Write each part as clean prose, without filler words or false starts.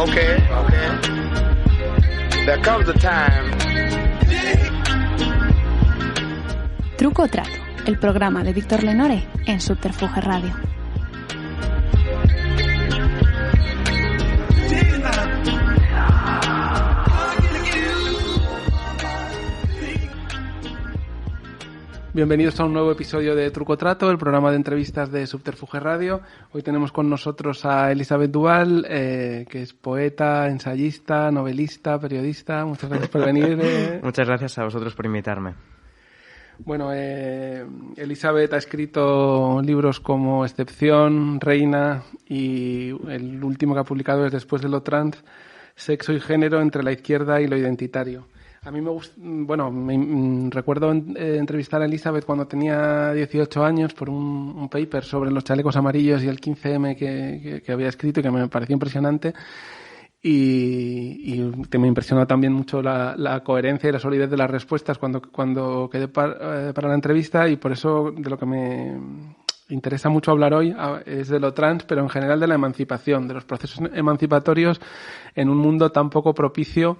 Okay. There comes a time. Truco o Trato, el programa de Víctor Lenore en Subterfuge Radio. Bienvenidos a un nuevo episodio de Truco o Trato, el programa de entrevistas de Subterfuge Radio. Hoy tenemos con nosotros a Elisabeth Duval, que es poeta, ensayista, novelista, periodista. Muchas gracias por venir. Muchas gracias a vosotros por invitarme. Bueno, Elisabeth ha escrito libros como Excepción, Reina y el último que ha publicado es Después de lo trans, Sexo y género entre la izquierda y lo identitario. A mí me gusta, recuerdo entrevistar a Elisabeth cuando tenía 18 años por un paper sobre los chalecos amarillos y el 15M que había escrito y que me pareció impresionante. Y que me impresionó también mucho la coherencia y la solidez de las respuestas cuando quedé para la entrevista, y por eso de lo que me interesa mucho hablar hoy es de lo trans, pero en general de la emancipación, de los procesos emancipatorios en un mundo tan poco propicio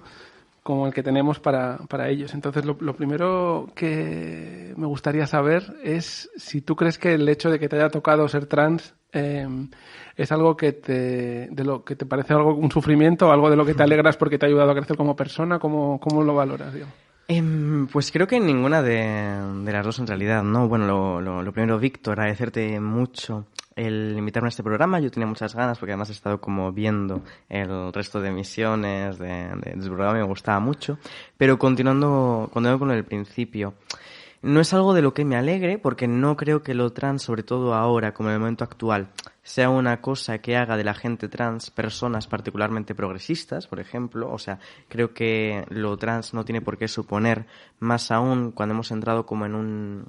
como el que tenemos para ellos. Entonces, lo primero que me gustaría saber es si tú crees que el hecho de que te haya tocado ser trans es algo de lo que te parece un sufrimiento, o algo de lo que te alegras porque te ha ayudado a crecer como persona. ¿Cómo lo valoras, digamos? Pues creo que ninguna de las dos en realidad, ¿no? Bueno, lo primero, Víctor, agradecerte mucho el invitarme a este programa. Yo tenía muchas ganas porque además he estado como viendo el resto de emisiones de su programa y me gustaba mucho. Pero continuando con el principio, no es algo de lo que me alegre porque no creo que lo trans, sobre todo ahora, como en el momento actual, sea una cosa que haga de la gente trans personas particularmente progresistas, por ejemplo. O sea, creo que lo trans no tiene por qué suponer, más aún cuando hemos entrado como en un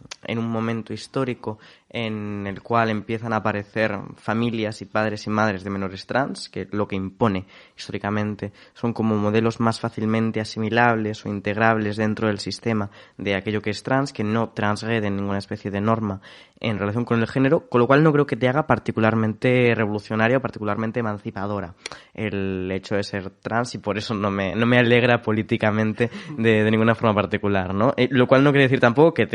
momento histórico en el cual empiezan a aparecer familias y padres y madres de menores trans, que lo que impone históricamente son como modelos más fácilmente asimilables o integrables dentro del sistema de aquello que es trans, que no transgreden ninguna especie de norma en relación con el género, con lo cual no creo que te haga particularmente revolucionaria o particularmente emancipadora el hecho de ser trans, y por eso no me alegra políticamente de ninguna forma particular, ¿no? Lo cual no quiere decir tampoco que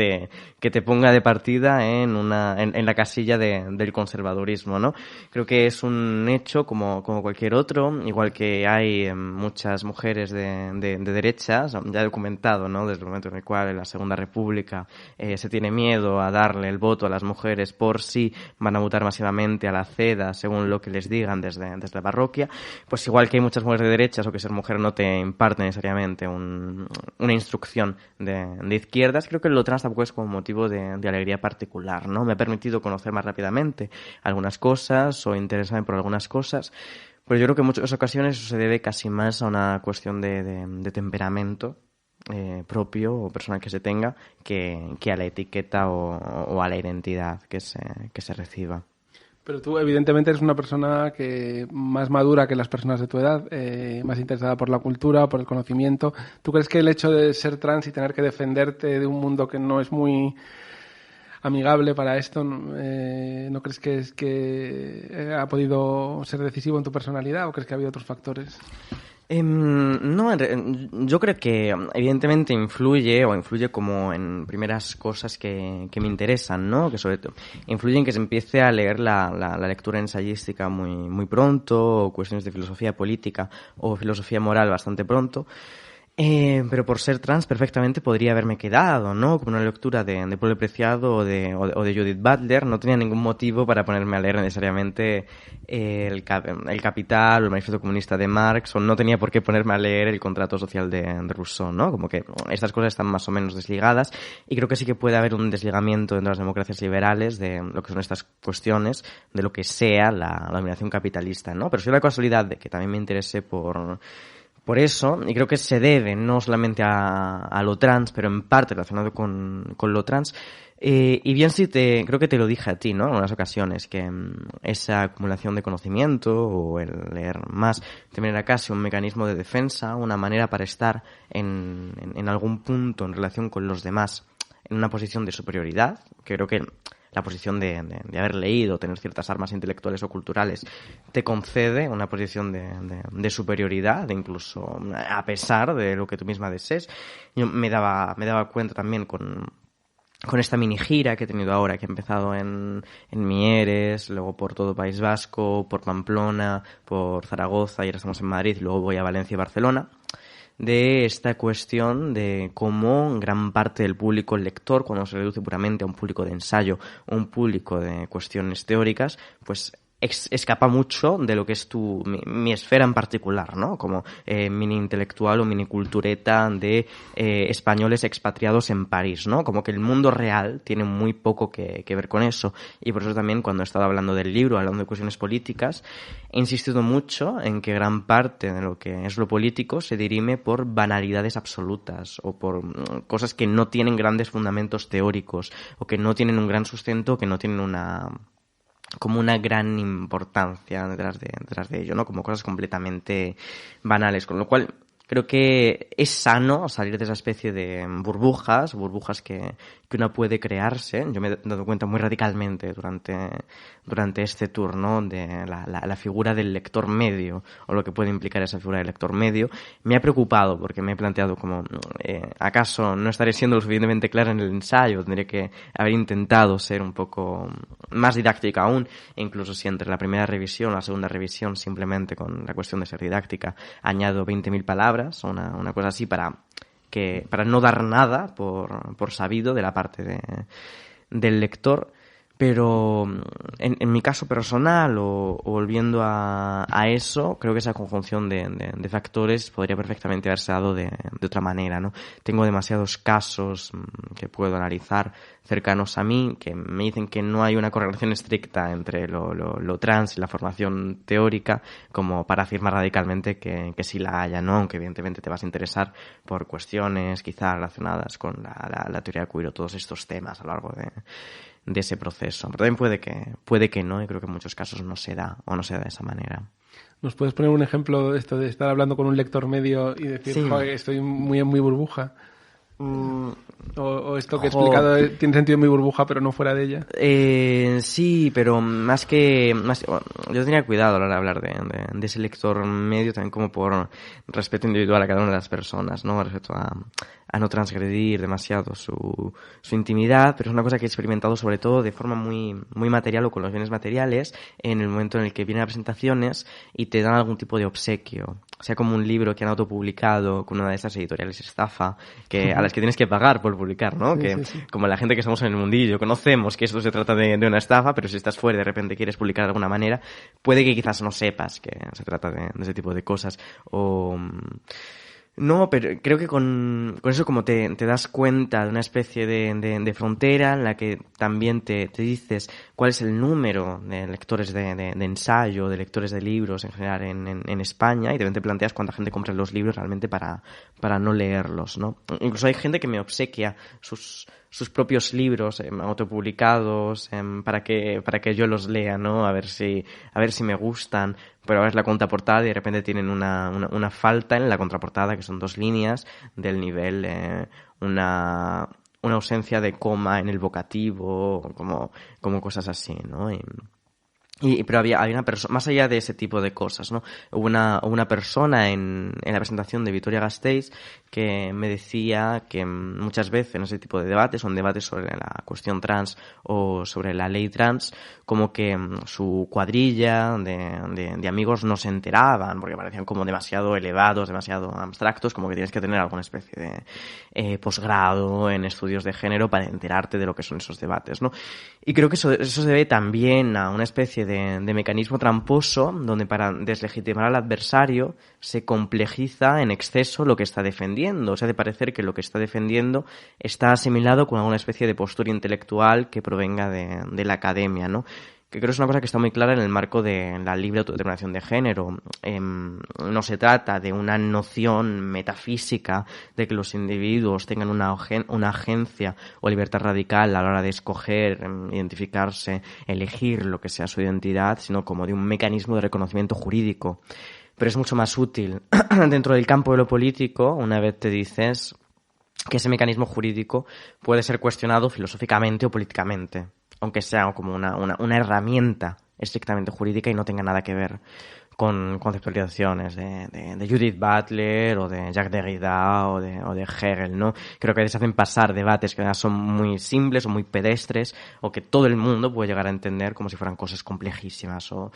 te ponga de partida en la casilla del conservadurismo, ¿no? Creo que es un hecho como cualquier otro, igual que hay muchas mujeres de derechas, ya documentado, ¿no? Desde el momento en el cual en la Segunda República se tiene miedo a darle el voto a las mujeres por si van a votar masivamente a la CEDA según lo que les digan desde la parroquia. Pues igual que hay muchas mujeres de derechas, o que ser mujer no te imparte necesariamente una instrucción de izquierdas, creo que lo trans tampoco es como motivo de alegría particular, ¿no? Me ha permitido conocer más rápidamente algunas cosas o interesarme por algunas cosas, pero yo creo que en muchas ocasiones eso se debe casi más a una cuestión de temperamento propio o personal que se tenga que a la etiqueta o a la identidad que se reciba. Pero tú, evidentemente, eres una persona que más madura que las personas de tu edad, más interesada por la cultura, por el conocimiento. ¿Tú crees que el hecho de ser trans y tener que defenderte de un mundo que no es muy amigable para esto, no crees que ha podido ser decisivo en tu personalidad, o crees que ha habido otros factores? No, yo creo que evidentemente influye como en primeras cosas que me interesan, ¿no? Que sobre todo influye en que se empiece a leer la lectura ensayística muy pronto, o cuestiones de filosofía política o filosofía moral bastante pronto. Pero por ser trans perfectamente podría haberme quedado, ¿no? Como una lectura de Pablo Preciado o de Judith Butler. No tenía ningún motivo para ponerme a leer necesariamente el Capital o el Manifiesto Comunista de Marx, o no tenía por qué ponerme a leer el Contrato Social de Rousseau, ¿no? Como que estas cosas están más o menos desligadas, y creo que sí que puede haber un desligamiento dentro de las democracias liberales de lo que son estas cuestiones, de lo que sea la dominación capitalista, ¿no? Pero sí la casualidad de que también me interesé por eso, y creo que se debe no solamente a lo trans, pero en parte relacionado con lo trans. Y bien, sí, creo que te lo dije a ti, ¿no? En unas ocasiones, que esa acumulación de conocimiento o el leer más también era casi un mecanismo de defensa, una manera para estar en algún punto en relación con los demás en una posición de superioridad, que creo que la posición de haber leído, tener ciertas armas intelectuales o culturales, te concede una posición de superioridad, de incluso a pesar de lo que tú misma desees. Yo me daba cuenta también con esta mini gira que he tenido ahora, que he empezado en Mieres, luego por todo País Vasco, por Pamplona, por Zaragoza, y ahora estamos en Madrid, y luego voy a Valencia y Barcelona, de esta cuestión de cómo gran parte del público lector, cuando se reduce puramente a un público de ensayo o un público de cuestiones teóricas, pues escapa mucho de lo que es mi esfera en particular, ¿no? Como mini intelectual o mini cultureta de españoles expatriados en París, ¿no? Como que el mundo real tiene muy poco que ver con eso. Y por eso también, cuando he estado hablando del libro, hablando de cuestiones políticas, he insistido mucho en que gran parte de lo que es lo político se dirime por banalidades absolutas o por cosas que no tienen grandes fundamentos teóricos o que no tienen un gran sustento o que no tienen una gran importancia detrás de ello, ¿no? Como cosas completamente banales, con lo cual creo que es sano salir de esa especie de burbujas que una puede crearse. Yo me he dado cuenta muy radicalmente durante este tour, ¿no? De la figura del lector medio, o lo que puede implicar esa figura del lector medio. Me ha preocupado porque me he planteado como, ¿acaso no estaré siendo lo suficientemente clara en el ensayo? Tendría que haber intentado ser un poco más didáctica aún, e incluso si entre la primera revisión o la segunda revisión, simplemente con la cuestión de ser didáctica, añado 20.000 palabras, una cosa así, para no dar nada por sabido de la parte del lector. Pero en mi caso personal, o volviendo a eso, creo que esa conjunción de factores podría perfectamente haberse dado de otra manera, ¿no? Tengo demasiados casos que puedo analizar cercanos a mí que me dicen que no hay una correlación estricta entre lo trans y la formación teórica como para afirmar radicalmente que sí la haya, ¿no? Aunque evidentemente te vas a interesar por cuestiones quizá relacionadas con la teoría queer o todos estos temas a lo largo de ese proceso. Pero también puede que no, y creo que en muchos casos no se da de esa manera. ¿Nos puedes poner un ejemplo de esto de estar hablando con un lector medio y decir, sí, joder, estoy muy en mi burbuja? O esto que he explicado tiene sentido en mi burbuja, pero no fuera de ella. Sí, pero más yo tenía cuidado a la hora de hablar de ese lector medio, también como por respeto individual a cada una de las personas, ¿no? Respecto a no transgredir demasiado su intimidad, pero es una cosa que he experimentado sobre todo de forma muy, muy material o con los bienes materiales, en el momento en el que vienen a presentaciones y te dan algún tipo de obsequio, sea como un libro que han autopublicado con una de esas editoriales estafa, a las que tienes que pagar por publicar, ¿no? Sí, que sí. Como la gente que estamos en el mundillo conocemos que esto se trata de una estafa, pero si estás fuera y de repente quieres publicar de alguna manera, puede que quizás no sepas que se trata de ese tipo de cosas. No, pero creo que con eso como te das cuenta de una especie de frontera en la que también te dices cuál es el número de lectores de ensayo, de lectores de libros en general en España, y de repente planteas cuánta gente compra los libros realmente para no leerlos, ¿no? Incluso hay gente que me obsequia sus propios libros autopublicados para que yo los lea, ¿no? A ver si me gustan, pero ves la contraportada y de repente tienen una falta en la contraportada, que son 2 líneas del nivel, una ausencia de coma en el vocativo, como cosas así, ¿no? Pero había una persona, más allá de ese tipo de cosas, ¿no? Hubo una persona en la presentación de Vitoria Gasteiz que me decía que muchas veces en ese tipo de debates, o en debates sobre la cuestión trans o sobre la ley trans, como que su cuadrilla de amigos no se enteraban porque parecían como demasiado elevados, demasiado abstractos, como que tienes que tener alguna especie de posgrado en estudios de género para enterarte de lo que son esos debates, ¿no? Y creo que eso se debe también a una especie de mecanismo tramposo donde para deslegitimar al adversario se complejiza en exceso lo que está defendiendo. O sea, de parecer que lo que está defendiendo está asimilado con alguna especie de postura intelectual que provenga de la academia, ¿no? Que creo que es una cosa que está muy clara en el marco de la libre autodeterminación de género. No se trata de una noción metafísica de que los individuos tengan una agencia o libertad radical a la hora de escoger, identificarse, elegir lo que sea su identidad, sino como de un mecanismo de reconocimiento jurídico. Pero es mucho más útil dentro del campo de lo político, una vez te dices que ese mecanismo jurídico puede ser cuestionado filosóficamente o políticamente. aunque sea como una herramienta estrictamente jurídica y no tenga nada que ver con conceptualizaciones de Judith Butler o de Jacques Derrida o de Hegel, ¿no? Creo que les hacen pasar debates que son muy simples o muy pedestres o que todo el mundo puede llegar a entender como si fueran cosas complejísimas o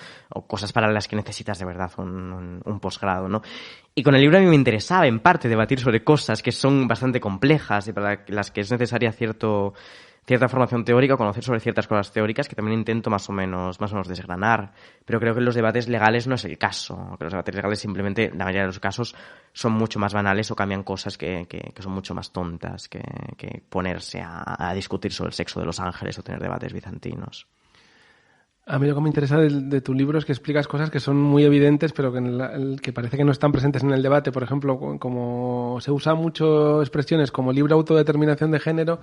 cosas para las que necesitas de verdad un posgrado, ¿no? Y con el libro a mí me interesaba, en parte, debatir sobre cosas que son bastante complejas y para las que es necesaria cierta formación teórica o conocer sobre ciertas cosas teóricas que también intento más o menos desgranar. Pero creo que en los debates legales no es el caso. Que los debates legales simplemente, la mayoría de los casos, son mucho más banales o cambian cosas que son mucho más tontas que ponerse a discutir sobre el sexo de los ángeles o tener debates bizantinos. A mí lo que me interesa de tu libro es que explicas cosas que son muy evidentes, pero que parece que no están presentes en el debate. Por ejemplo, como se usan mucho expresiones como libre autodeterminación de género,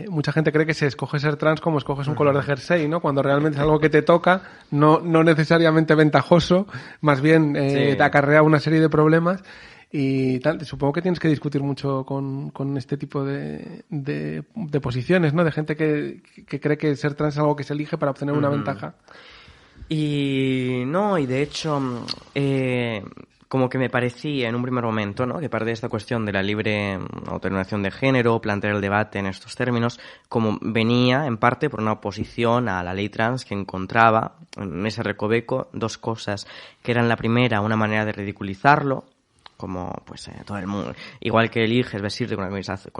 mucha gente cree que se escoge ser trans como escoges un color de jersey, ¿no? Cuando realmente es algo que te toca, no necesariamente ventajoso, más bien te acarrea una serie de problemas. Y tal, supongo que tienes que discutir mucho con este tipo de posiciones, ¿no? De gente que cree que ser trans es algo que se elige para obtener una ventaja. Y de hecho, como que me parecía en un primer momento, ¿no? Que parte de esta cuestión de la libre autodeterminación de género, plantear el debate en estos términos, como venía en parte por una oposición a la ley trans que encontraba en ese recoveco dos cosas, que eran la primera, una manera de ridiculizarlo, como pues todo el mundo, igual que eliges vestirte con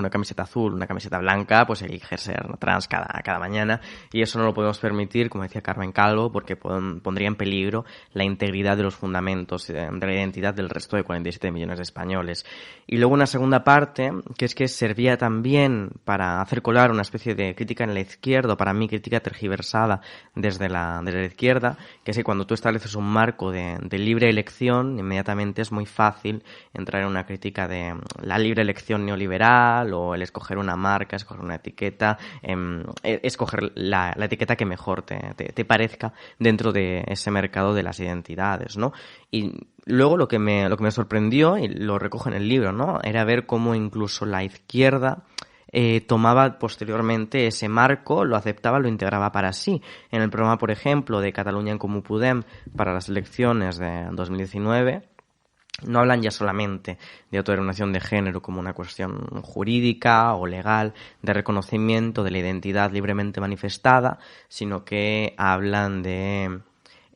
una camiseta azul, una camiseta blanca, pues eliges ser trans cada mañana, y eso no lo podemos permitir, como decía Carmen Calvo, porque pondría en peligro la integridad de los fundamentos de la identidad del resto de 47 millones de españoles. Y luego una segunda parte, que es que servía también para hacer colar una especie de crítica en la izquierda, o para mí crítica tergiversada desde la izquierda, que es que cuando tú estableces un marco de libre elección, inmediatamente es muy fácil entrar en una crítica de la libre elección neoliberal o el escoger una marca, escoger una etiqueta, escoger la etiqueta que mejor te parezca dentro de ese mercado de las identidades, ¿no? Y luego lo que me sorprendió, y lo recojo en el libro, ¿no? Era ver cómo incluso la izquierda tomaba posteriormente ese marco, lo aceptaba, lo integraba para sí. En el programa, por ejemplo, de Catalunya en Comú Podem para las elecciones de 2019, no hablan ya solamente de autodeterminación de género como una cuestión jurídica o legal de reconocimiento de la identidad libremente manifestada, sino que hablan de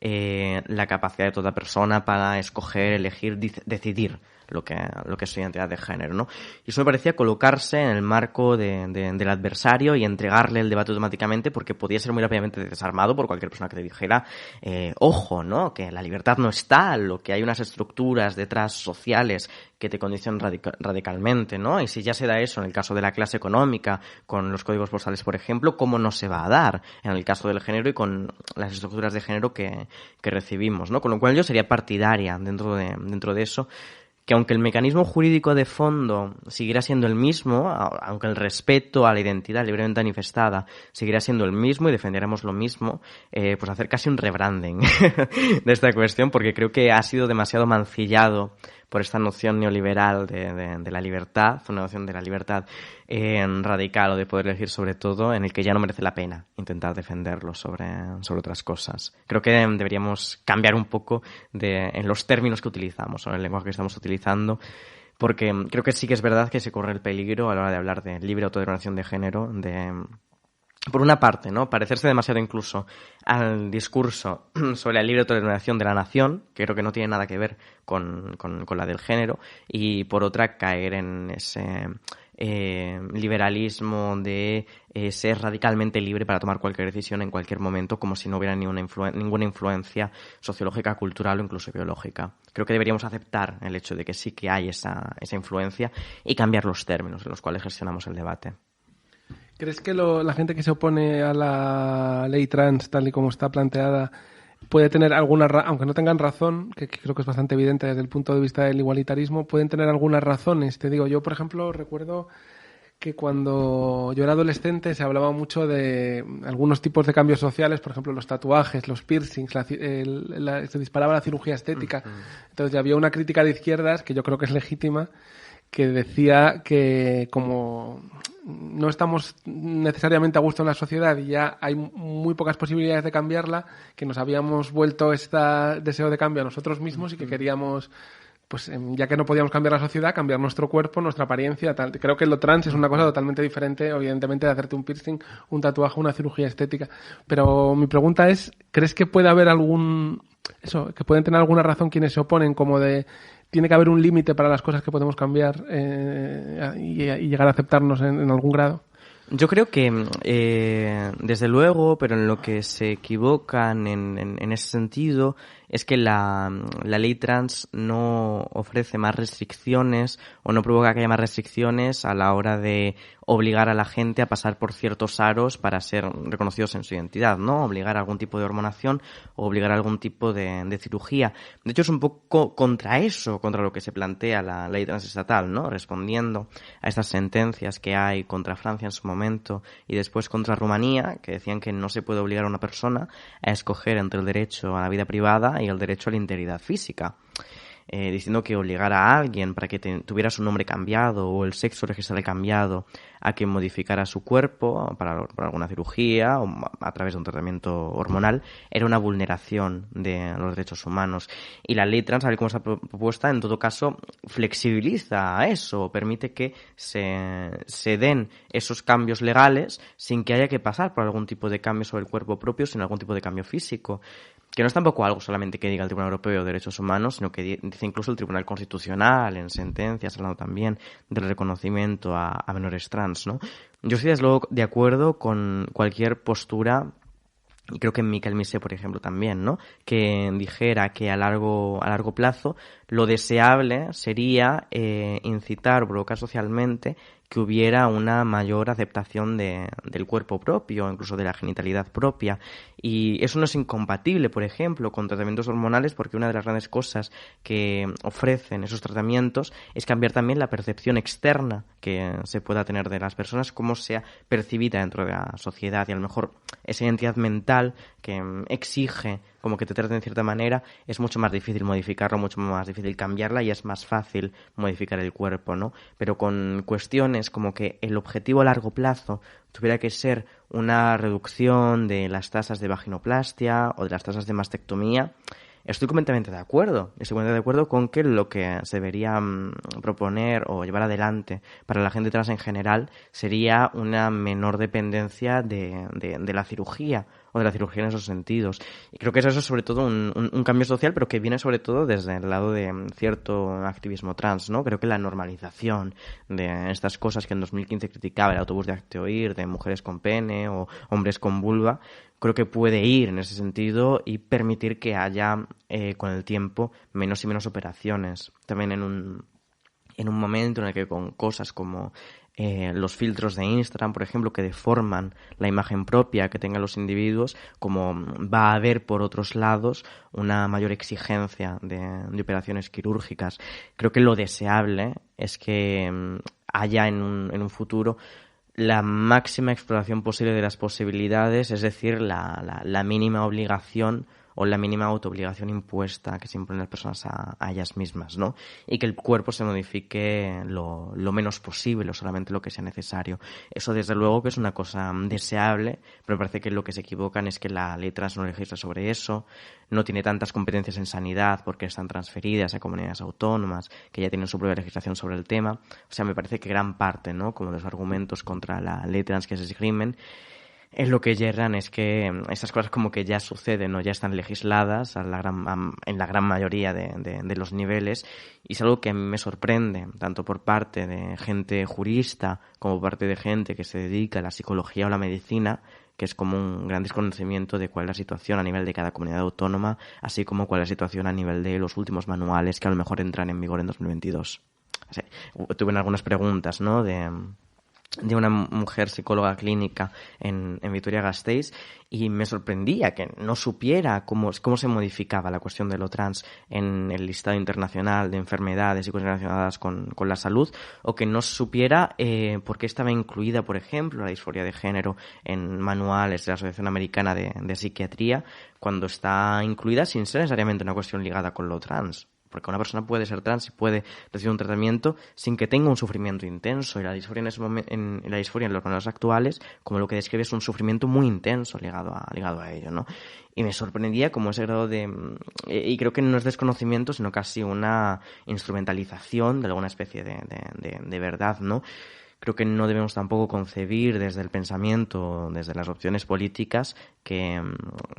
la capacidad de toda persona para escoger, elegir, decidir lo que es su identidad de género, ¿no? Y eso me parecía colocarse en el marco del adversario y entregarle el debate automáticamente, porque podía ser muy rápidamente desarmado por cualquier persona que te dijera ojo, ¿no? Que la libertad no es tal, o que hay unas estructuras detrás sociales que te condicionan radicalmente, ¿no? Y si ya se da eso en el caso de la clase económica, con los códigos postales, por ejemplo, ¿cómo no se va a dar en el caso del género y con las estructuras de género que recibimos, ¿no? Con lo cual yo sería partidaria dentro de eso, que aunque el mecanismo jurídico de fondo siguiera siendo el mismo, aunque el respeto a la identidad libremente manifestada seguirá siendo el mismo y defenderemos lo mismo, pues hacer casi un rebranding de esta cuestión, porque creo que ha sido demasiado mancillado por esta noción neoliberal de la libertad, una noción de la libertad radical o de poder elegir sobre todo, en el que ya no merece la pena intentar defenderlo sobre otras cosas. Creo que deberíamos cambiar un poco en los términos que utilizamos o en el lenguaje que estamos utilizando, porque creo que sí que es verdad que se corre el peligro a la hora de hablar de libre autodeterminación de género, por una parte, ¿no? Parecerse demasiado incluso al discurso sobre la libre autodeterminación de la nación, que creo que no tiene nada que ver con la del género, y por otra caer en ese liberalismo de ser radicalmente libre para tomar cualquier decisión en cualquier momento, como si no hubiera ninguna influencia sociológica, cultural o incluso biológica. Creo que deberíamos aceptar el hecho de que sí que hay esa influencia y cambiar los términos en los cuales gestionamos el debate. ¿Crees que la gente que se opone a la ley trans, tal y como está planteada, puede tener alguna aunque no tengan razón, que creo que es bastante evidente desde el punto de vista del igualitarismo, pueden tener algunas razones? Te digo, yo, por ejemplo, recuerdo que cuando yo era adolescente se hablaba mucho de algunos tipos de cambios sociales, por ejemplo, los tatuajes, los piercings, se disparaba la cirugía estética. Uh-huh. Entonces ya había una crítica de izquierdas, que yo creo que es legítima, que decía que como no estamos necesariamente a gusto en la sociedad y ya hay muy pocas posibilidades de cambiarla, que nos habíamos vuelto este deseo de cambio a nosotros mismos y que queríamos, pues ya que no podíamos cambiar la sociedad, cambiar nuestro cuerpo, nuestra apariencia, tal. Creo que lo trans es una cosa totalmente diferente, evidentemente, de hacerte un piercing, un tatuaje, una cirugía estética. Pero mi pregunta es, ¿crees que puede haber que pueden tener alguna razón quienes se oponen, como de tiene que haber un límite para las cosas que podemos cambiar y llegar a aceptarnos en algún grado? Yo creo que, desde luego, pero en lo que se equivocan en ese sentido es que la ley trans no ofrece más restricciones o no provoca que haya más restricciones a la hora de obligar a la gente a pasar por ciertos aros para ser reconocidos en su identidad, ¿no? Obligar a algún tipo de hormonación o obligar a algún tipo de cirugía. De hecho, es un poco contra lo que se plantea la ley transestatal, ¿no? Respondiendo a estas sentencias que hay contra Francia en su momento y después contra Rumanía, que decían que no se puede obligar a una persona a escoger entre el derecho a la vida privada y el derecho a la integridad física. Diciendo que obligar a alguien para que tuviera su nombre cambiado o el sexo registral cambiado a que modificara su cuerpo para alguna cirugía o a través de un tratamiento hormonal era una vulneración de los derechos humanos. Y la ley trans, tal como está propuesta, en todo caso flexibiliza eso, permite que se den esos cambios legales sin que haya que pasar por algún tipo de cambio sobre el cuerpo propio, sino algún tipo de cambio físico. Que no es tampoco algo solamente que diga el Tribunal Europeo de Derechos Humanos, sino que dice incluso el Tribunal Constitucional en sentencias, hablando también del reconocimiento a menores trans, ¿no? Yo estoy desde luego de acuerdo con cualquier postura, y creo que Miquel Missé, por ejemplo, también, ¿no? Que dijera que a largo plazo lo deseable sería incitar o provocar socialmente que hubiera una mayor aceptación del cuerpo propio, incluso de la genitalidad propia. Y eso no es incompatible, por ejemplo, con tratamientos hormonales, porque una de las grandes cosas que ofrecen esos tratamientos es cambiar también la percepción externa que se pueda tener de las personas, cómo sea percibida dentro de la sociedad, y a lo mejor esa identidad mental que exige como que te traten de cierta manera, es mucho más difícil modificarlo, mucho más difícil cambiarla y es más fácil modificar el cuerpo, ¿no? Pero con cuestiones como que el objetivo a largo plazo tuviera que ser una reducción de las tasas de vaginoplastia o de las tasas de mastectomía, estoy completamente de acuerdo. Estoy completamente de acuerdo con que lo que se debería proponer o llevar adelante para la gente trans en general sería una menor dependencia de la cirugía o de la cirugía en esos sentidos. Y creo que eso es sobre todo un cambio social, pero que viene sobre todo desde el lado de cierto activismo trans, ¿no? Creo que la normalización de estas cosas que en 2015 criticaba el autobús de Hazte Oír, de mujeres con pene o hombres con vulva, creo que puede ir en ese sentido y permitir que haya con el tiempo menos y menos operaciones. También en un momento en el que con cosas como los filtros de Instagram, por ejemplo, que deforman la imagen propia que tengan los individuos, como va a haber por otros lados una mayor exigencia de operaciones quirúrgicas. Creo que lo deseable es que haya en un futuro la máxima exploración posible de las posibilidades, es decir, la mínima obligación o la mínima autoobligación impuesta que se imponen las personas a ellas mismas, ¿no? Y que el cuerpo se modifique lo menos posible o solamente lo que sea necesario. Eso desde luego que es una cosa deseable, pero me parece que lo que se equivocan es que la ley trans no legisla sobre eso, no tiene tantas competencias en sanidad porque están transferidas a comunidades autónomas que ya tienen su propia legislación sobre el tema. O sea, me parece que gran parte, ¿no?, como los argumentos contra la ley trans que se esgrimen, es lo que yerran es que esas cosas como que ya suceden o ya están legisladas en la gran mayoría de los niveles, y es algo que a mí me sorprende, tanto por parte de gente jurista como por parte de gente que se dedica a la psicología o la medicina, que es como un gran desconocimiento de cuál es la situación a nivel de cada comunidad autónoma, así como cuál es la situación a nivel de los últimos manuales que a lo mejor entran en vigor en 2022. O sea, tuve algunas preguntas, ¿no?, de una mujer psicóloga clínica en Vitoria-Gasteiz, y me sorprendía que no supiera cómo se modificaba la cuestión de lo trans en el listado internacional de enfermedades y cosas relacionadas con la salud, o que no supiera por qué estaba incluida, por ejemplo, la disforia de género en manuales de la Asociación Americana de Psiquiatría, cuando está incluida sin ser necesariamente una cuestión ligada con lo trans. porque una persona puede ser trans y puede recibir un tratamiento sin que tenga un sufrimiento intenso, y la disforia la disforia en los modelos actuales, como lo que describe, es un sufrimiento muy intenso ligado a ello, ¿no? Y me sorprendía como ese grado de... Y creo que no es desconocimiento, sino casi una instrumentalización de alguna especie de verdad, ¿no? Creo que no debemos tampoco concebir desde el pensamiento, desde las opciones políticas, que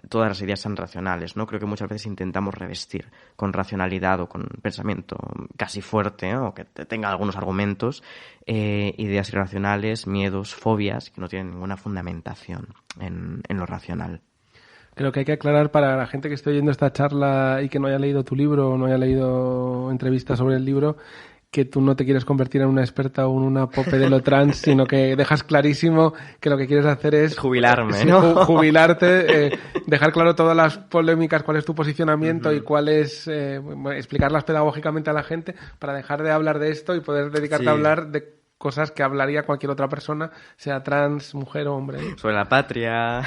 todas las ideas sean racionales, ¿no? Creo que muchas veces intentamos revestir con racionalidad o con pensamiento casi fuerte, ¿no? O que tenga algunos argumentos, ideas irracionales, miedos, fobias, que no tienen ninguna fundamentación en lo racional. Creo que hay que aclarar para la gente que esté oyendo esta charla y que no haya leído tu libro o no haya leído entrevistas sobre el libro, que tú no te quieres convertir en una experta o en una pope de lo trans, sino que dejas clarísimo que lo que quieres hacer es jubilarme, ¿no? Jubilarte, dejar claro todas las polémicas, cuál es tu posicionamiento y cuál es, explicarlas pedagógicamente a la gente para dejar de hablar de esto y poder dedicarte a hablar de cosas que hablaría cualquier otra persona, sea trans, mujer o hombre. Sobre la patria.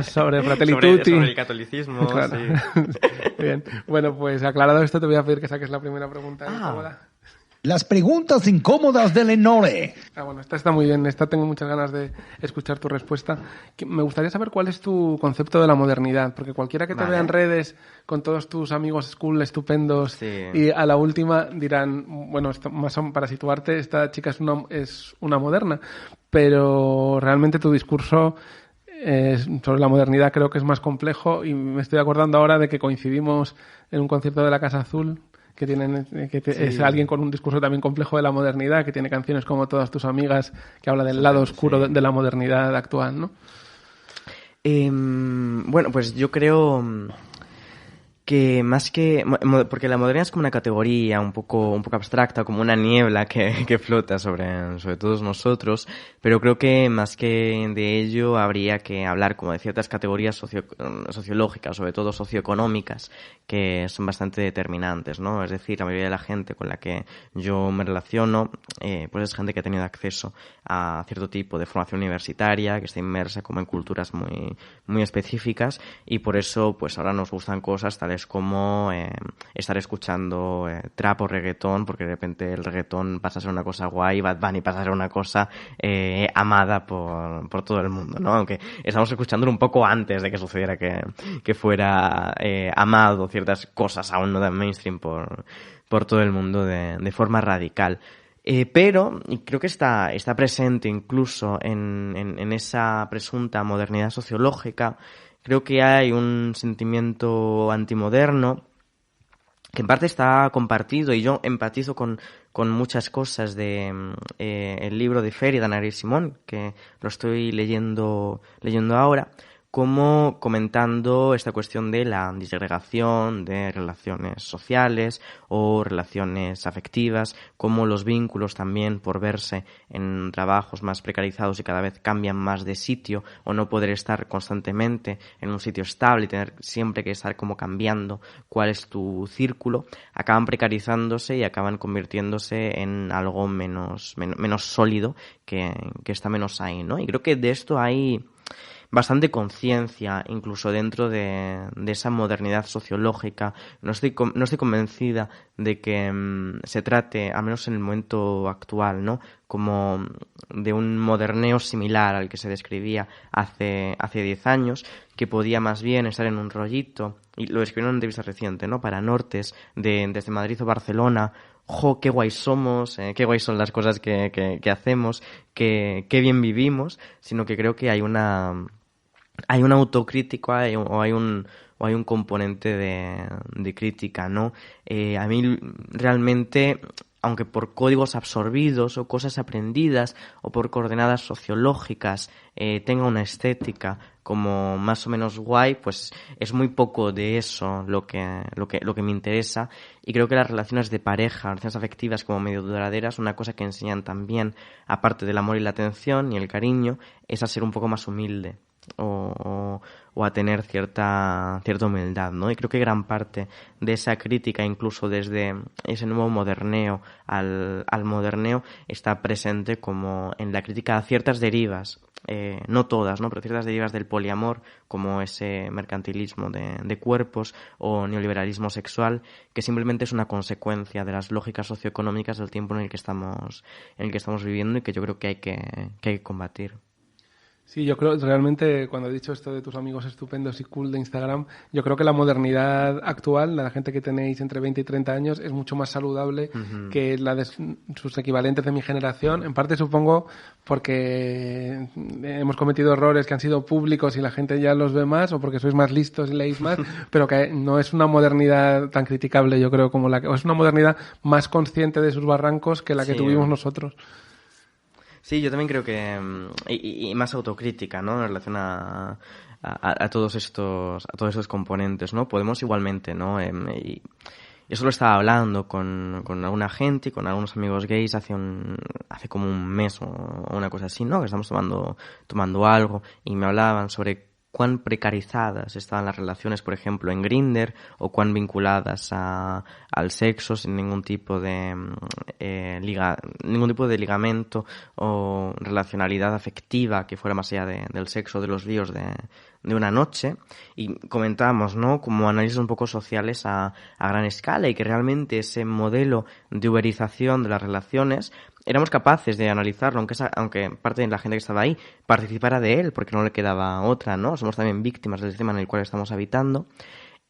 Sobre Fratelli Tutti. Sobre el catolicismo, claro. Sí. Bien. Bueno, pues aclarado esto, te voy a pedir que saques la primera pregunta incómoda. Las preguntas incómodas de Lenore. Bueno, esta está muy bien. Esta tengo muchas ganas de escuchar tu respuesta. Me gustaría saber cuál es tu concepto de la modernidad, porque cualquiera que te vea en redes con todos tus amigos school estupendos y a la última dirán, bueno, más para situarte, esta chica es una moderna, pero realmente tu discurso sobre la modernidad creo que es más complejo, y me estoy acordando ahora de que coincidimos en un concierto de la Casa Azul es alguien con un discurso también complejo de la modernidad, que tiene canciones como Todas tus amigas, que habla del lado oscuro de la modernidad actual, ¿no? Bueno, pues yo creo que más que... Porque la modernidad es como una categoría un poco abstracta, como una niebla que flota sobre todos nosotros, pero creo que más que de ello habría que hablar como de ciertas categorías sociológicas, sobre todo socioeconómicas, que son bastante determinantes, ¿no? Es decir, la mayoría de la gente con la que yo me relaciono, pues es gente que ha tenido acceso a cierto tipo de formación universitaria, que está inmersa como en culturas muy, muy específicas, y por eso pues ahora nos gustan cosas tales como estar escuchando trap o reggaetón, porque de repente el reggaetón pasa a ser una cosa guay, Bad Bunny pasa a ser una cosa amada por todo el mundo, ¿no? Aunque estamos escuchándolo un poco antes de que sucediera que fuera amado ciertas cosas aún no de mainstream por todo el mundo de forma radical. Pero y creo que está presente incluso en esa presunta modernidad sociológica. Creo que hay un sentimiento antimoderno que en parte está compartido, y yo empatizo con muchas cosas de el libro de Fer y d'Anna Simón, que lo estoy leyendo ahora, como comentando esta cuestión de la disgregación de relaciones sociales o relaciones afectivas, como los vínculos también, por verse en trabajos más precarizados y cada vez cambian más de sitio, o no poder estar constantemente en un sitio estable y tener siempre que estar como cambiando cuál es tu círculo, acaban precarizándose y acaban convirtiéndose en algo menos sólido, que está menos ahí, ¿no? Y creo que de esto hay bastante conciencia, incluso dentro de esa modernidad sociológica. No estoy convencida de que se trate, al menos en el momento actual, ¿no?, como de un moderneo similar al que se describía hace 10 años, que podía más bien estar en un rollito, y lo describió en una entrevista reciente, ¿no?, para Nortes, desde Madrid o Barcelona. ¡Jo, qué guay somos! ¡Qué guay son las cosas que hacemos! ¡Qué bien vivimos! Sino que creo que hay una autocrítica o hay un componente de crítica, ¿no? A mí realmente, aunque por códigos absorbidos o cosas aprendidas o por coordenadas sociológicas tenga una estética como más o menos guay, pues es muy poco de eso lo que me interesa. Y creo que las relaciones de pareja, relaciones afectivas como medio duraderas, una cosa que enseñan también, aparte del amor y la atención y el cariño, es a ser un poco más humilde o a tener cierta humildad, ¿no? Y creo que gran parte de esa crítica, incluso desde ese nuevo moderneo al moderneo, está presente como en la crítica a ciertas derivas, no todas, ¿no? Pero ciertas derivas del poliamor, como ese mercantilismo de cuerpos o neoliberalismo sexual, que simplemente es una consecuencia de las lógicas socioeconómicas del tiempo en el que estamos viviendo y que yo creo que hay que combatir. Sí, yo creo realmente, cuando he dicho esto de tus amigos estupendos y cool de Instagram, yo creo que la modernidad actual, la gente que tenéis entre 20 y 30 años, es mucho más saludable que la de sus equivalentes de mi generación. En parte, supongo, porque hemos cometido errores que han sido públicos y la gente ya los ve más, o porque sois más listos y leéis más, pero que no es una modernidad tan criticable, yo creo, como o es una modernidad más consciente de sus barrancos que la que tuvimos nosotros. Sí, yo también creo que y más autocrítica, ¿no? En relación a todos esos componentes, ¿no? Podemos igualmente, ¿no? Y eso lo estaba hablando con alguna gente y con algunos amigos gays hace como un mes o una cosa así, ¿no? Que estamos tomando algo y me hablaban sobre cuán precarizadas estaban las relaciones, por ejemplo, en Grindr, o cuán vinculadas al sexo sin ningún tipo de ligamento o relacionalidad afectiva que fuera más allá del sexo, de los líos de una noche. Y comentábamos, ¿no?, como análisis un poco sociales a gran escala, y que realmente ese modelo de uberización de las relaciones éramos capaces de analizarlo, aunque parte de la gente que estaba ahí participara de él, porque no le quedaba otra, ¿no? Somos también víctimas del sistema en el cual estamos habitando.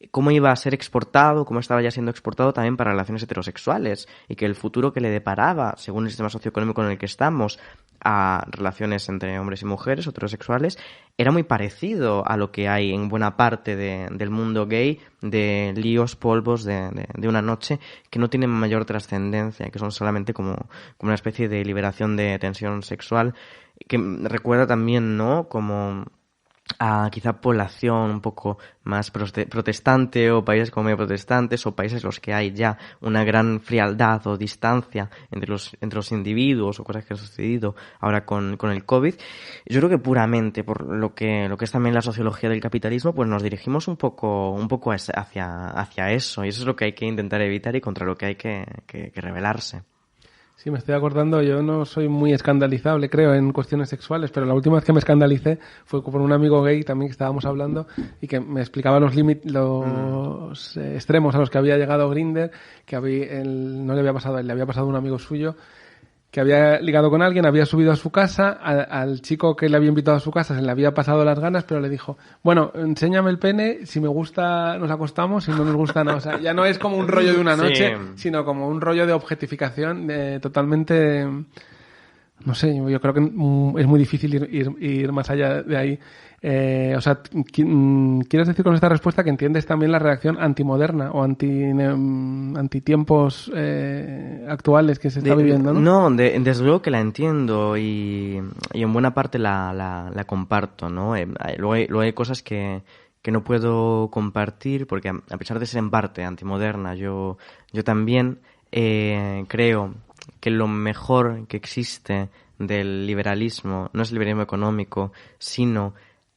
Cómo iba a ser exportado, cómo estaba ya siendo exportado también para relaciones heterosexuales, y que el futuro que le deparaba, según el sistema socioeconómico en el que estamos, a relaciones entre hombres y mujeres heterosexuales, era muy parecido a lo que hay en buena parte del mundo gay, de líos, polvos de una noche que no tienen mayor trascendencia, que son solamente como una especie de liberación de tensión sexual, que recuerda también, ¿no?, como a quizá población un poco más protestante, o países como medio protestantes, o países en los que hay ya una gran frialdad o distancia entre los individuos, o cosas que han sucedido ahora con el COVID. Yo creo que puramente por lo que es también la sociología del capitalismo, pues nos dirigimos un poco hacia eso, y eso es lo que hay que intentar evitar y contra lo que hay que rebelarse. Sí, me estoy acordando, yo no soy muy escandalizable, creo, en cuestiones sexuales, pero la última vez que me escandalicé fue por un amigo gay también que estábamos hablando y que me explicaba los extremos a los que había llegado Grindr, que no le había pasado a él, le había pasado a un amigo suyo, que había ligado con alguien, había subido a su casa, al chico que le había invitado a su casa se le había pasado las ganas, pero le dijo, bueno, enséñame el pene, si me gusta nos acostamos, si no nos gusta no. O sea, ya no es como un rollo de una noche, sino como un rollo de objetificación totalmente... No sé, yo creo que es muy difícil ir más allá de ahí. O sea, ¿quieres decir con esta respuesta que entiendes también la reacción antimoderna o antitiempos actuales que se está viviendo, ¿no? No, desde luego que la entiendo y en buena parte la comparto, ¿no? Luego hay cosas que no puedo compartir porque a pesar de ser en parte antimoderna, yo también creo que lo mejor que existe del liberalismo no es el liberalismo económico, sino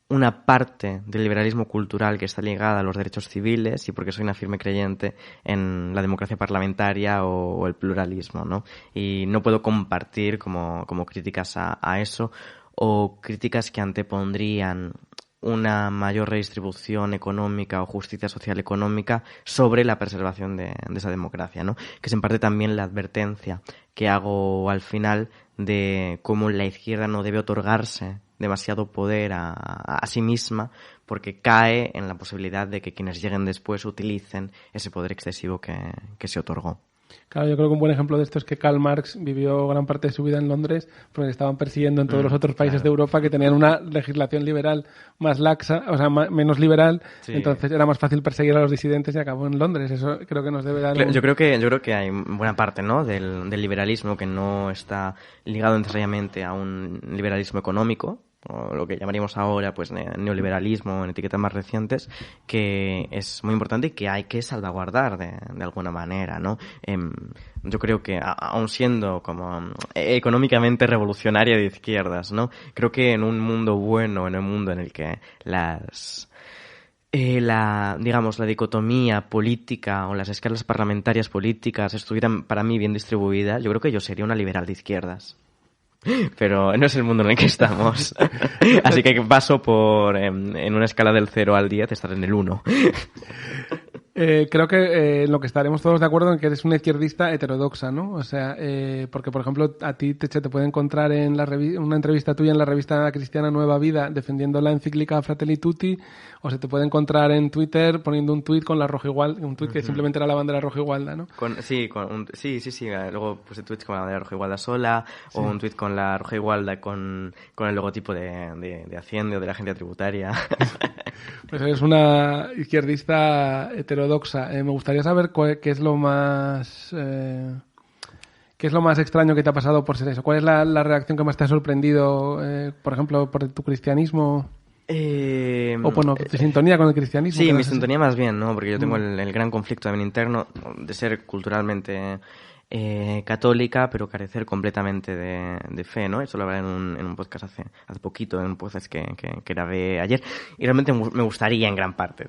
una parte del liberalismo cultural que está ligada a los derechos civiles, y porque soy una firme creyente en la democracia parlamentaria o el pluralismo, ¿no? Y no puedo compartir como críticas a eso, o críticas que antepondrían una mayor redistribución económica o justicia social económica sobre la preservación de esa democracia, ¿no? Que es en parte también la advertencia que hago al final de cómo la izquierda no debe otorgarse demasiado poder a sí misma, porque cae en la posibilidad de que quienes lleguen después utilicen ese poder excesivo que se otorgó. Claro, yo creo que un buen ejemplo de esto es que Karl Marx vivió gran parte de su vida en Londres porque le estaban persiguiendo en todos los otros países de Europa que tenían una legislación liberal más laxa, o sea, menos liberal, entonces era más fácil perseguir a los disidentes y acabó en Londres. Eso creo que nos debe dar... Yo creo que hay buena parte, ¿no?, del liberalismo que no está ligado necesariamente a un liberalismo económico, o lo que llamaríamos ahora pues neoliberalismo en etiquetas más recientes, que es muy importante y que hay que salvaguardar de alguna manera, ¿no? Yo creo que aun siendo como económicamente revolucionaria de izquierdas, ¿no? Creo que en un mundo bueno, en un mundo en el que la dicotomía política o las escalas parlamentarias políticas estuvieran para mí bien distribuidas, yo creo que yo sería una liberal de izquierdas. Pero no es el mundo en el que estamos. Así que paso por, en una escala del 0 al 10, estar en el 1. Creo que lo que estaremos todos de acuerdo en que eres una izquierdista heterodoxa, ¿no? O sea, porque, por ejemplo, a ti te puede encontrar en una entrevista tuya en la revista cristiana Nueva Vida defendiendo la encíclica Fratelli Tutti, o se te puede encontrar en Twitter poniendo un tuit con la roja igualda, un tuit que simplemente era la bandera roja igualda, ¿no? Sí. Luego puse tweets con la bandera roja igualda sola, o un tuit con la roja igualda con el logotipo de Hacienda o de la agencia tributaria. Pues eres una izquierdista heterodoxa. Me gustaría saber qué es lo más extraño que te ha pasado por ser eso. ¿Cuál es la reacción que más te ha sorprendido, por ejemplo, por tu cristianismo? O bueno, tu sintonía con el cristianismo. Sí, mi sintonía más bien, ¿no? Porque yo tengo el gran conflicto también interno de ser culturalmente católica, pero carecer completamente de fe, ¿no? Eso lo hablé en un podcast hace poquito, en un podcast que grabé ayer, y realmente me gustaría en gran parte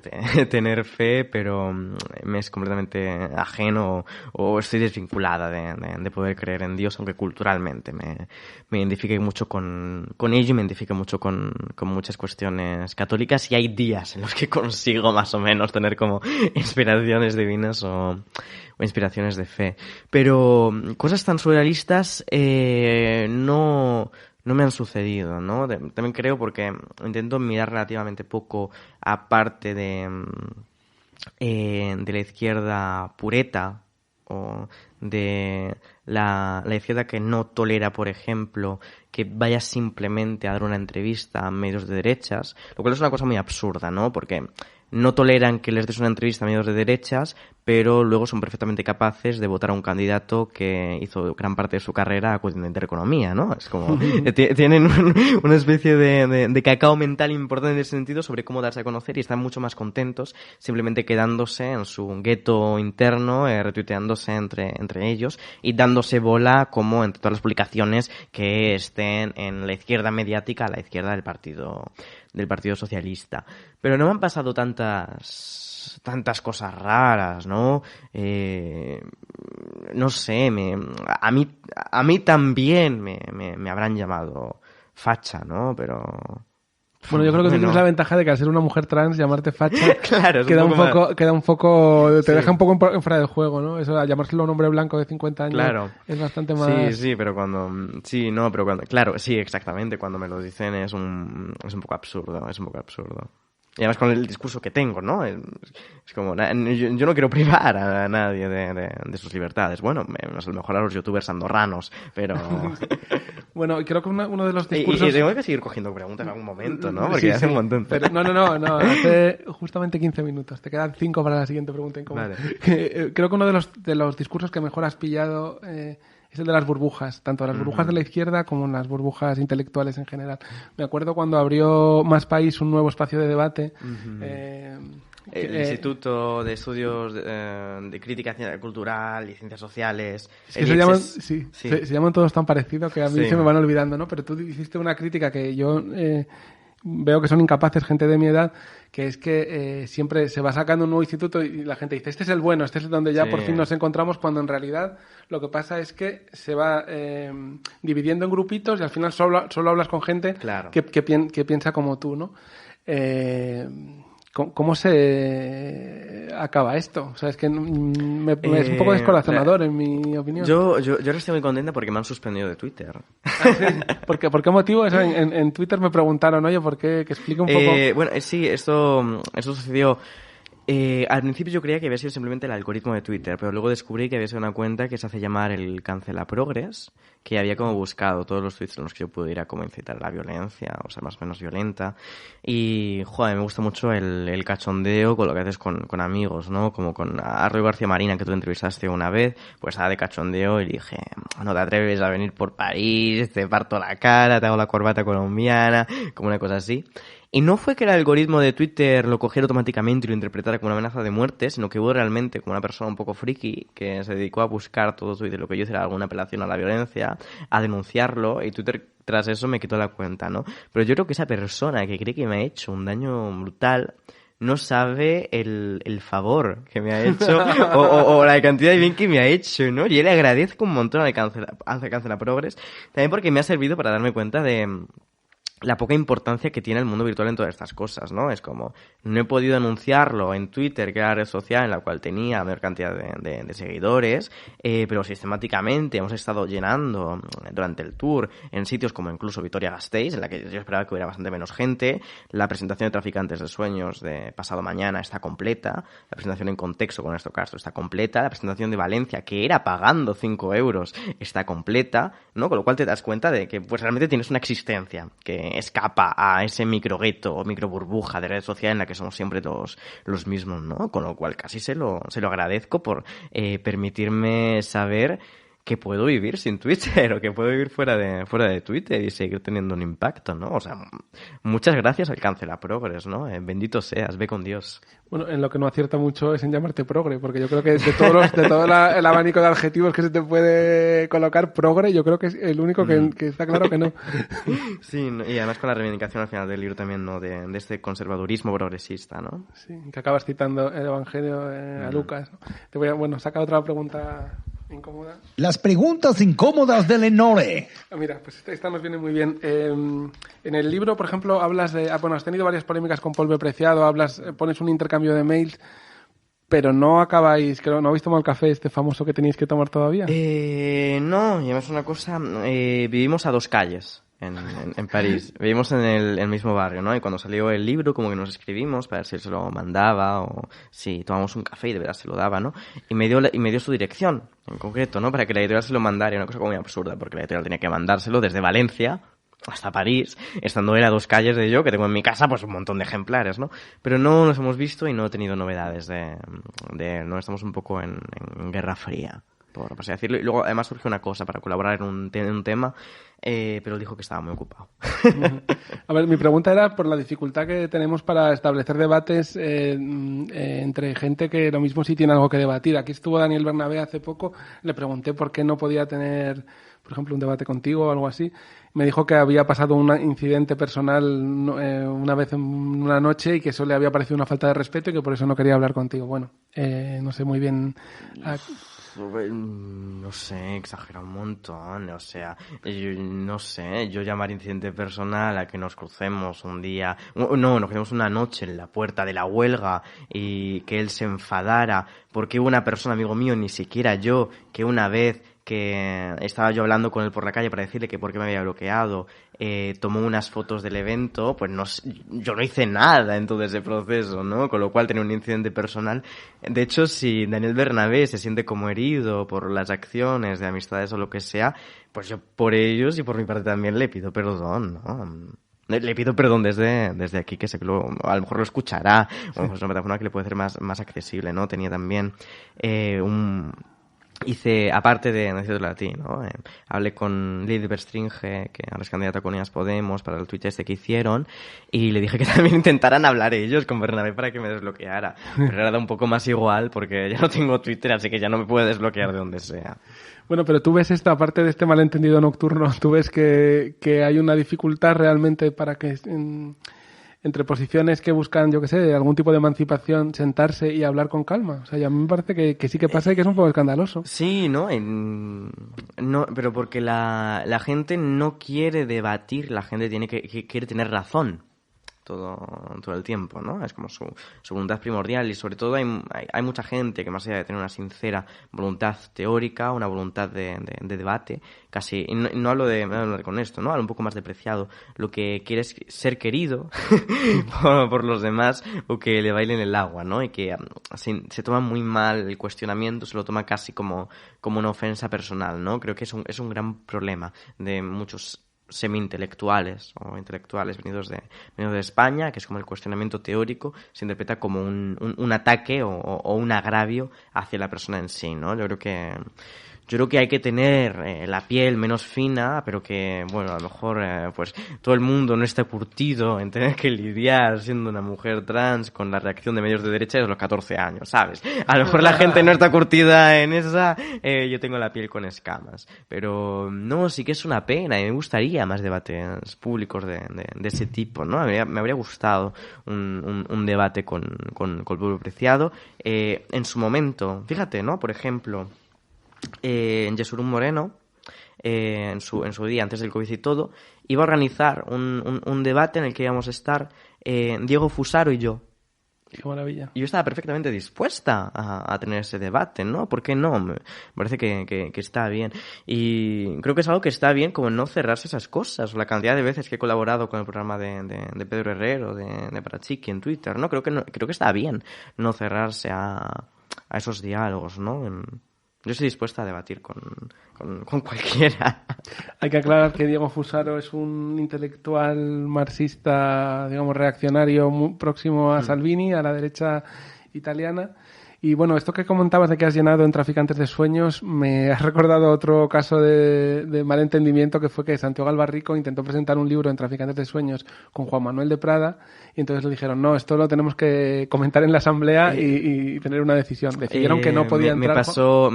tener fe, pero me es completamente ajeno o estoy desvinculada de poder creer en Dios, aunque culturalmente me identifique mucho con ello y me identifique mucho con muchas cuestiones católicas, y hay días en los que consigo más o menos tener como inspiraciones divinas o inspiraciones de fe. Pero cosas tan surrealistas no me han sucedido, ¿no? También creo porque intento mirar relativamente poco aparte de la izquierda pureta o de la izquierda que no tolera, por ejemplo, que vaya simplemente a dar una entrevista a medios de derechas, lo cual es una cosa muy absurda, ¿no? Porque no toleran que les des una entrevista a medios de derechas, pero luego son perfectamente capaces de votar a un candidato que hizo gran parte de su carrera acudiendo a Intereconomía, ¿no? Es como, tienen una especie de cacao mental importante en ese sentido sobre cómo darse a conocer, y están mucho más contentos simplemente quedándose en su gueto interno, retuiteándose entre ellos y dándose bola como entre todas las publicaciones que estén en la izquierda mediática, a la izquierda del Partido Socialista. Pero no me han pasado tantas cosas raras, ¿no? No sé, a mí también me habrán llamado facha, ¿no? Pero bueno, yo creo que tienes la ventaja de que al ser una mujer trans llamarte facha claro, te deja un poco fuera de juego, ¿no? Eso, al llamárselo un hombre blanco de 50 años, claro, es bastante más... Claro, sí, exactamente, cuando me lo dicen es un poco absurdo, Y además con el discurso que tengo, ¿no? Es como, yo no quiero privar a nadie de sus libertades. Bueno, a lo mejor a los youtubers andorranos, pero... Bueno, creo que uno de los discursos... Y tengo que seguir cogiendo preguntas en algún momento, ¿no? Porque hace un montón. Pero, no, hace justamente 15 minutos. Te quedan 5 para la siguiente pregunta incómoda. Vale. Creo que uno de los discursos que mejor has pillado... es el de las burbujas, tanto las burbujas de la izquierda como las burbujas intelectuales en general. Me acuerdo cuando abrió Más País un nuevo espacio de debate. El Instituto de Estudios de Crítica Cultural y Ciencias Sociales. Es que se llaman todos tan parecidos que a mí se me van olvidando, ¿no? Pero tú hiciste una crítica que yo veo que son incapaces, gente de mi edad, que es que siempre se va sacando un nuevo instituto y la gente dice, este es el bueno, este es donde ya por fin nos encontramos, cuando en realidad lo que pasa es que se va dividiendo en grupitos y al final solo hablas con gente que piensa como tú, ¿no? ¿Cómo se acaba esto? O sea, es que es un poco descorazonador, en mi opinión. Yo ahora estoy muy contenta porque me han suspendido de Twitter. ¿Sí? ¿Por qué motivo? Eso en Twitter me preguntaron, oye, ¿por qué? Que explique un poco. Bueno, sí, esto sucedió Al principio yo creía que había sido simplemente el algoritmo de Twitter, pero luego descubrí que había sido una cuenta que se hace llamar el Cancela Progress, que había como buscado todos los tweets en los que yo pudiera como incitar a la violencia, o ser más o menos violenta. Y, joder, me gusta mucho el cachondeo con lo que haces con amigos, ¿no? Como con Arroyo García Marina, que tú entrevistaste una vez, pues estaba de cachondeo y dije, no te atreves a venir por París, te parto la cara, te hago la corbata colombiana, como una cosa así. Y no fue que el algoritmo de Twitter lo cogiera automáticamente y lo interpretara como una amenaza de muerte, sino que hubo realmente como una persona un poco friki que se dedicó a buscar todo Twitter, lo que yo hice era alguna apelación a la violencia, a denunciarlo, y Twitter tras eso me quitó la cuenta, ¿no? Pero yo creo que esa persona que cree que me ha hecho un daño brutal no sabe el favor que me ha hecho o la cantidad de bien que me ha hecho, ¿no? Yo le agradezco un montón al Cancela Progress, también porque me ha servido para darme cuenta de la poca importancia que tiene el mundo virtual en todas estas cosas, ¿no? Es como, no he podido anunciarlo en Twitter, que era la red social en la cual tenía mayor cantidad de seguidores, pero sistemáticamente hemos estado llenando durante el tour en sitios como incluso Vitoria-Gasteiz, en la que yo esperaba que hubiera bastante menos gente. La presentación de Traficantes de Sueños de pasado mañana está completa, la presentación en Contexto con Ernesto Castro está completa, la presentación de Valencia, que era pagando 5 euros, está completa, ¿no? Con lo cual te das cuenta de que pues realmente tienes una existencia que escapa a ese micro gueto o micro burbuja de red social en la que somos siempre todos los mismos, ¿no? Con lo cual casi se lo agradezco por permitirme saber que puedo vivir sin Twitter o que puedo vivir fuera de Twitter y seguir teniendo un impacto, ¿no? O sea, muchas gracias al Cancela Progress, ¿no? Bendito seas, ve con Dios. Bueno, en lo que no acierta mucho es en llamarte progre, porque yo creo que de todo el abanico de adjetivos que se te puede colocar, progre, yo creo que es el único que está claro que no. Sí, y además con la reivindicación al final del libro también, ¿no? De este conservadurismo progresista, ¿no? Sí, que acabas citando el Evangelio a Lucas, ¿no? Te voy a, saca otra pregunta incómoda. Las preguntas incómodas de Lenore. Mira, pues esta nos viene muy bien. En el libro, por ejemplo, hablas de... Bueno, has tenido varias polémicas con Polve Preciado, pones un intercambio de mails, pero no acabáis... Creo, ¿no habéis tomado el café este famoso que tenéis que tomar todavía? No, y además una cosa... vivimos a 2 calles. En París. Vivimos en el mismo barrio, ¿no? Y cuando salió el libro, como que nos escribimos para ver si él se lo mandaba o si tomamos un café y de verdad se lo daba, ¿no? Y me dio su dirección, en concreto, ¿no? Para que la editorial se lo mandara. Y una cosa como muy absurda, porque la editorial tenía que mandárselo desde Valencia hasta París, estando él a 2 calles de yo, que tengo en mi casa pues un montón de ejemplares, ¿no? Pero no nos hemos visto y no he tenido novedades no estamos un poco en guerra fría, por así decirlo. Y luego además surgió una cosa para colaborar en un tema, pero él dijo que estaba muy ocupado. A ver, mi pregunta era por la dificultad que tenemos para establecer debates entre gente que lo mismo sí tiene algo que debatir. Aquí estuvo Daniel Bernabé hace poco, le pregunté por qué no podía tener, por ejemplo, un debate contigo o algo así. Me dijo que había pasado un incidente personal una vez en una noche y que eso le había parecido una falta de respeto y que por eso no quería hablar contigo. Bueno, no sé muy bien... No sé, exagera un montón, o sea, yo llamar incidente personal a que nos crucemos un día, nos crucemos una noche en la puerta de la huelga y que él se enfadara porque una persona, amigo mío, ni siquiera yo, que una vez que estaba yo hablando con él por la calle para decirle que por qué me había bloqueado, tomó unas fotos del evento, pues yo no hice nada en todo ese proceso, ¿no? Con lo cual tenía un incidente personal. De hecho, si Daniel Bernabé se siente como herido por las acciones de amistades o lo que sea, pues yo por ellos y por mi parte también le pido perdón, ¿no? Le pido perdón desde aquí, que sé que a lo mejor lo escuchará, o a lo mejor es una plataforma que le puede ser más accesible, ¿no? Tenía también hice, aparte de decirlo a ti, ¿no? Hablé con Lidia Berstringe, que ahora es candidata con Unidas Podemos, para el tweet que hicieron, y le dije que también intentaran hablar ellos con Bernabé para que me desbloqueara. Pero era un poco más igual, porque ya no tengo Twitter, así que ya no me puede desbloquear de donde sea. Bueno, pero tú ves aparte de este malentendido nocturno, tú ves que hay una dificultad realmente para que... entre posiciones que buscan, yo qué sé, algún tipo de emancipación, sentarse y hablar con calma. O sea, a mí me parece que sí que pasa y que es un poco escandaloso. Sí, ¿no? Pero porque la gente no quiere debatir, la gente quiere tener razón. todo el tiempo, ¿no? Es como su voluntad primordial y sobre todo hay mucha gente que más allá de tener una sincera voluntad teórica, una voluntad de debate, casi, y no hablo con esto, ¿no? Hablo un poco más depreciado, lo que quiere es ser querido por los demás o que le bailen el agua, ¿no? Y que se toma muy mal el cuestionamiento, se lo toma casi como una ofensa personal, ¿no? Creo que es un gran problema de muchos semi-intelectuales o intelectuales venidos de España, que es como el cuestionamiento teórico se interpreta como un ataque o un agravio hacia la persona en sí, ¿no? Yo creo que hay que tener la piel menos fina, pero que, bueno, a lo mejor pues todo el mundo no está curtido en tener que lidiar siendo una mujer trans con la reacción de medios de derecha desde los 14 años, ¿sabes? A lo mejor la gente no está curtida en esa, yo tengo la piel con escamas. Pero no, sí que es una pena y me gustaría más debates públicos de ese tipo, ¿no? Me habría gustado un debate con el pueblo preciado. En su momento, fíjate, ¿no? Por ejemplo, Yesurún Moreno, en su día, antes del COVID y todo, iba a organizar un debate en el que íbamos a estar Diego Fusaro y yo. Qué maravilla. Y yo estaba perfectamente dispuesta a tener ese debate, ¿no? ¿Por qué no? Me parece que está bien. Y creo que es algo que está bien como no cerrarse esas cosas. La cantidad de veces que he colaborado con el programa de Pedro Herrero, de Parachiqui en Twitter, ¿no? Creo que está bien no cerrarse a esos diálogos, ¿no? Yo estoy dispuesta a debatir con cualquiera. Hay que aclarar que Diego Fusaro es un intelectual marxista, digamos, reaccionario muy próximo a Salvini, a la derecha italiana. Y bueno, esto que comentabas de que has llenado en Traficantes de Sueños me has recordado otro caso de malentendimiento, que fue que Santiago Albarrico intentó presentar un libro en Traficantes de Sueños con Juan Manuel de Prada y entonces le dijeron, no, esto lo tenemos que comentar en la asamblea y tener una decisión. Decidieron que no podía entrar. Me pasó,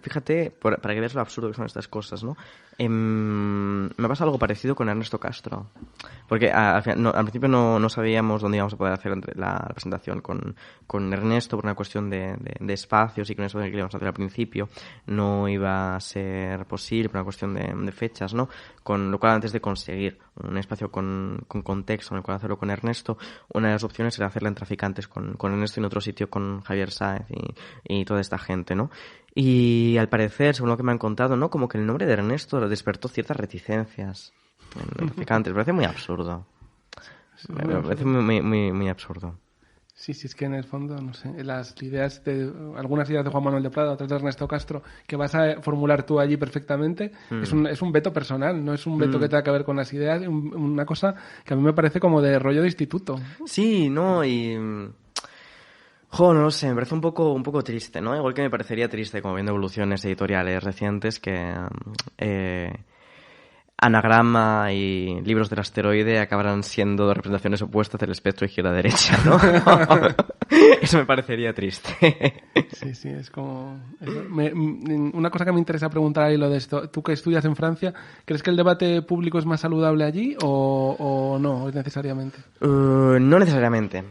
fíjate, para que veas lo absurdo que son estas cosas, ¿no? Me pasa algo parecido con Ernesto Castro. Porque al principio no sabíamos dónde íbamos a poder hacer la presentación con Ernesto por una cuestión de espacios y con eso que íbamos a hacer al principio no iba a ser posible por una cuestión de fechas, ¿no? Con lo cual, antes de conseguir un espacio con contexto en el cual hacerlo con Ernesto, una de las opciones era hacerla en Traficantes con Ernesto y en otro sitio con Javier Sáez y toda esta gente, ¿no? Y al parecer, según lo que me han contado, ¿no? Como que el nombre de Ernesto despertó ciertas reticencias en Traficantes. Me parece muy absurdo. Me parece muy absurdo. Sí, es que en el fondo, no sé, algunas ideas de Juan Manuel de Prada, otras de Ernesto Castro, que vas a formular tú allí perfectamente, es un veto personal, no es un veto que tenga que ver con las ideas, una cosa que a mí me parece como de rollo de instituto. Sí, no, y... no lo sé, me parece un poco triste, ¿no? Igual que me parecería triste, como viendo evoluciones editoriales recientes, que Anagrama y Libros del Asteroide acabarán siendo representaciones opuestas del espectro izquierda-derecha, ¿no? Eso me parecería triste. Sí, es como... una cosa que me interesa preguntar ahí lo de esto. Tú que estudias en Francia, ¿crees que el debate público es más saludable allí o no necesariamente? No necesariamente.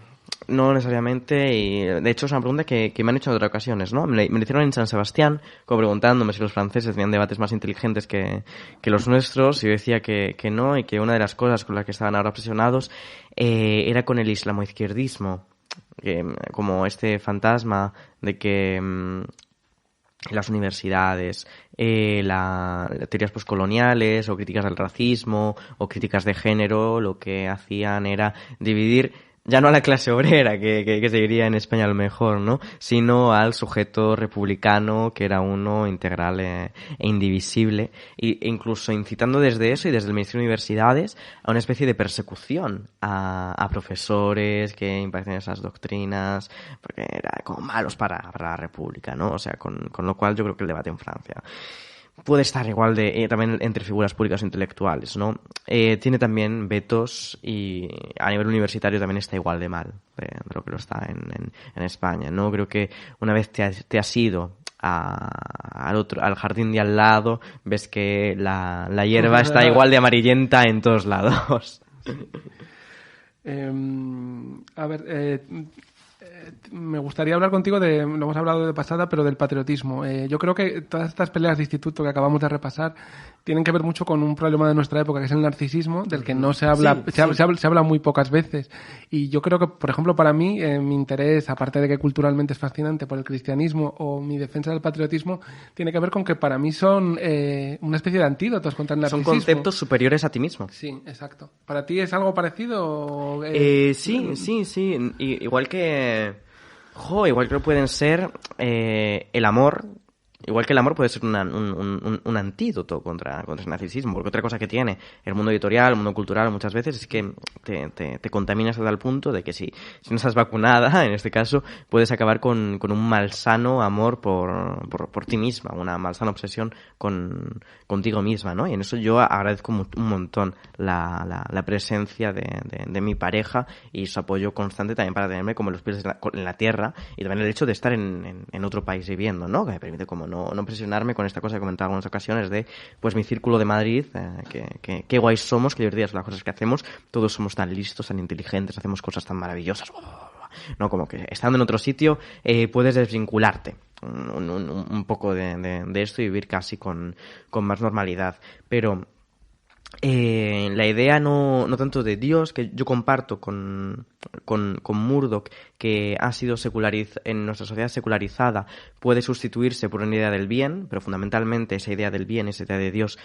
No necesariamente, y de hecho es una pregunta que me han hecho en otras ocasiones, ¿no? Me lo hicieron en San Sebastián, como preguntándome si los franceses tenían debates más inteligentes que los nuestros, y yo decía que no, y que una de las cosas con las que estaban ahora obsesionados era con el islamoizquierdismo, como este fantasma de que en las universidades las teorías postcoloniales o críticas del racismo o críticas de género lo que hacían era dividir ya no a la clase obrera, que se diría en España a lo mejor, ¿no? Sino al sujeto republicano, que era uno integral e indivisible, e incluso incitando desde eso y desde el Ministerio de Universidades a una especie de persecución a profesores que imparten esas doctrinas, porque era como malos para la República, ¿no? O sea, con lo cual yo creo que el debate en Francia puede estar igual también entre figuras públicas o intelectuales, ¿no? Tiene también vetos y a nivel universitario también está igual de mal de lo que lo está en España, ¿no? Creo que una vez te has ido al jardín de al lado, ves que la hierba está igual de amarillenta en todos lados. me gustaría hablar contigo lo hemos hablado de pasada, pero del patriotismo. Yo creo que todas estas peleas de instituto que acabamos de repasar tienen que ver mucho con un problema de nuestra época, que es el narcisismo, del que no se habla, se habla muy pocas veces. Y yo creo que, por ejemplo, para mí, mi interés, aparte de que culturalmente es fascinante por el cristianismo o mi defensa del patriotismo, tiene que ver con que para mí son una especie de antídotos contra el narcisismo. Son conceptos superiores a ti mismo. Sí, exacto. ¿Para ti es algo parecido? Sí. Igual que pueden ser el amor. Igual que el amor puede ser un antídoto contra el narcisismo, porque otra cosa que tiene el mundo editorial, el mundo cultural muchas veces es que te contaminas hasta el punto de que si no estás vacunada, en este caso, puedes acabar con un malsano amor por ti misma, una malsana obsesión contigo misma, ¿no? Y en eso yo agradezco un montón la presencia de mi pareja y su apoyo constante también para tenerme como los pies en la tierra, y también el hecho de estar en otro país viviendo, ¿no? Que me permite como no presionarme con esta cosa que he comentado en algunas ocasiones de, pues, mi círculo de Madrid, qué guays somos, qué divertidas son las cosas que hacemos, todos somos tan listos, tan inteligentes, hacemos cosas tan maravillosas, no, como que estando en otro sitio puedes desvincularte un poco de esto y vivir casi con más normalidad, pero la idea no tanto de Dios, que yo comparto con Murdoch, que ha sido en nuestra sociedad secularizada, puede sustituirse por una idea del bien, pero fundamentalmente esa idea del bien, esa idea de Dios,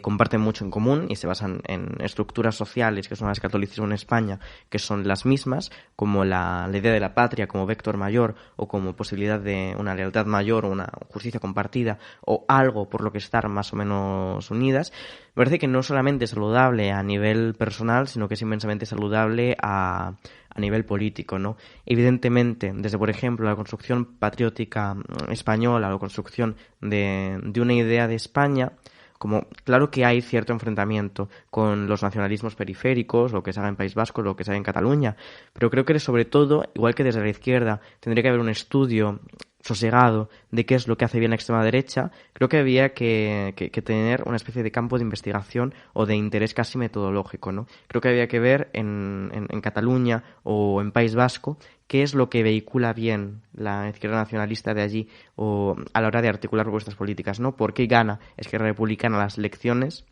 comparten mucho en común y se basan en estructuras sociales que son las del catolicismo en España, que son las mismas, como la idea de la patria como vector mayor o como posibilidad de una lealtad mayor o una justicia compartida o algo por lo que estar más o menos unidas. Me parece que no solamente es saludable a nivel personal, sino que es inmensamente saludable a nivel político, ¿no? Evidentemente, desde, por ejemplo, la construcción patriótica española, la construcción de una idea de España, como claro que hay cierto enfrentamiento con los nacionalismos periféricos, lo que se haga en País Vasco, lo que se haga en Cataluña, pero creo que sobre todo, igual que desde la izquierda, tendría que haber un estudio sosegado de qué es lo que hace bien la extrema derecha. Creo que había que tener una especie de campo de investigación o de interés casi metodológico, ¿no? Creo que había que ver en Cataluña o en País Vasco qué es lo que vehicula bien la izquierda nacionalista de allí o a la hora de articular propuestas políticas, ¿no? ¿Por qué gana Esquerra Republicana las elecciones?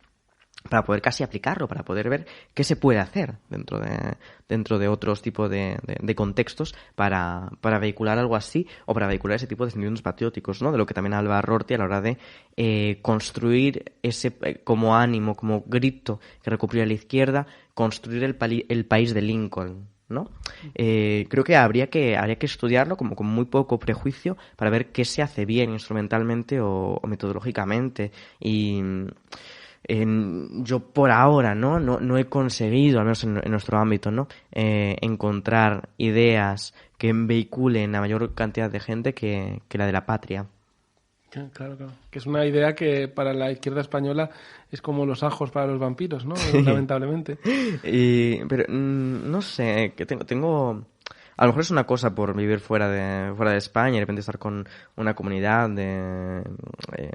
Para poder casi aplicarlo, para poder ver qué se puede hacer dentro de otros tipos de contextos para vehicular algo así o para vehicular ese tipo de sentimientos patrióticos, ¿no? De lo que también habla Rorty a la hora de construir ese como ánimo, como grito que recupera la izquierda, construir el país de Lincoln, ¿no? Creo que habría que estudiarlo como con muy poco prejuicio para ver qué se hace bien instrumentalmente o metodológicamente. Y yo por ahora no he conseguido, al menos en nuestro ámbito, ¿no? Encontrar ideas que vehiculen a mayor cantidad de gente que la de la patria. Claro. Que es una idea que para la izquierda española es como los ajos para los vampiros, ¿no? Lamentablemente. Pero no sé, que tengo... A lo mejor es una cosa por vivir fuera de España y de repente estar con una comunidad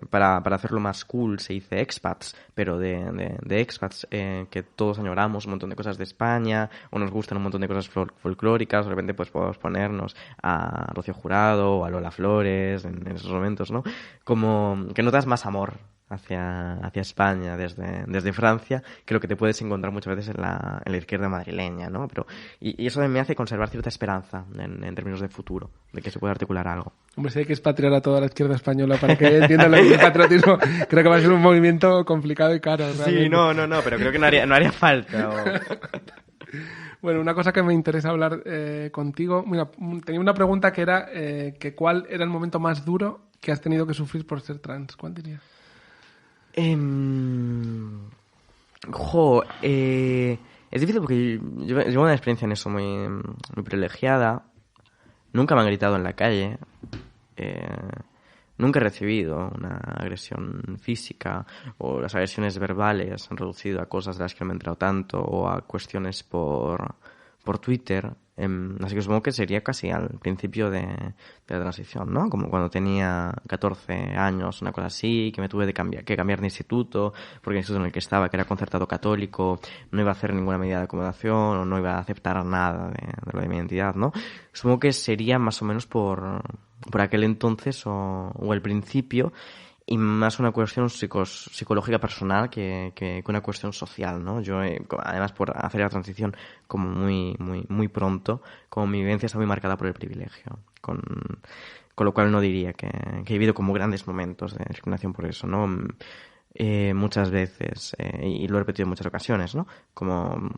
para hacerlo más cool se dice expats, pero de expats que todos añoramos un montón de cosas de España o nos gustan un montón de cosas folclóricas, de repente pues podemos ponernos a Rocío Jurado o a Lola Flores en esos momentos, ¿no? Como que notas más amor hacia España desde Francia, que lo que te puedes encontrar muchas veces en la izquierda madrileña, ¿no? Pero y eso me hace conservar cierta esperanza en términos de futuro, de que se pueda articular algo. Hombre, si hay que expatriar a toda la izquierda española para que entiendan lo que es el patriotismo, creo que va a ser un movimiento complicado y caro. Realmente. Sí, no, pero creo que no haría falta. Bueno, una cosa que me interesa hablar contigo, mira, tenía una pregunta que era que ¿cuál era el momento más duro que has tenido que sufrir por ser trans? ¿Cuál dirías? Es difícil porque yo llevo una experiencia en eso muy privilegiada. Nunca me han gritado en la calle. Nunca he recibido una agresión física o las agresiones verbales han reducido a cosas de las que no me he enterado tanto o a cuestiones por Twitter. Así que supongo que sería casi al principio de la transición, ¿no? Como cuando tenía 14 años, una cosa así, que me tuve que cambiar de instituto, porque el instituto en el que estaba, que era concertado católico, no iba a hacer ninguna medida de acomodación o no iba a aceptar nada de lo de mi identidad, ¿no? Supongo que sería más o menos por aquel entonces o el principio, y más una cuestión psicológica personal que una cuestión social, ¿no? Yo, además, por hacer la transición como muy pronto, como mi vivencia está muy marcada por el privilegio, con lo cual no diría que he vivido como grandes momentos de discriminación por eso, ¿no? Muchas veces, y lo he repetido en muchas ocasiones, ¿no? Como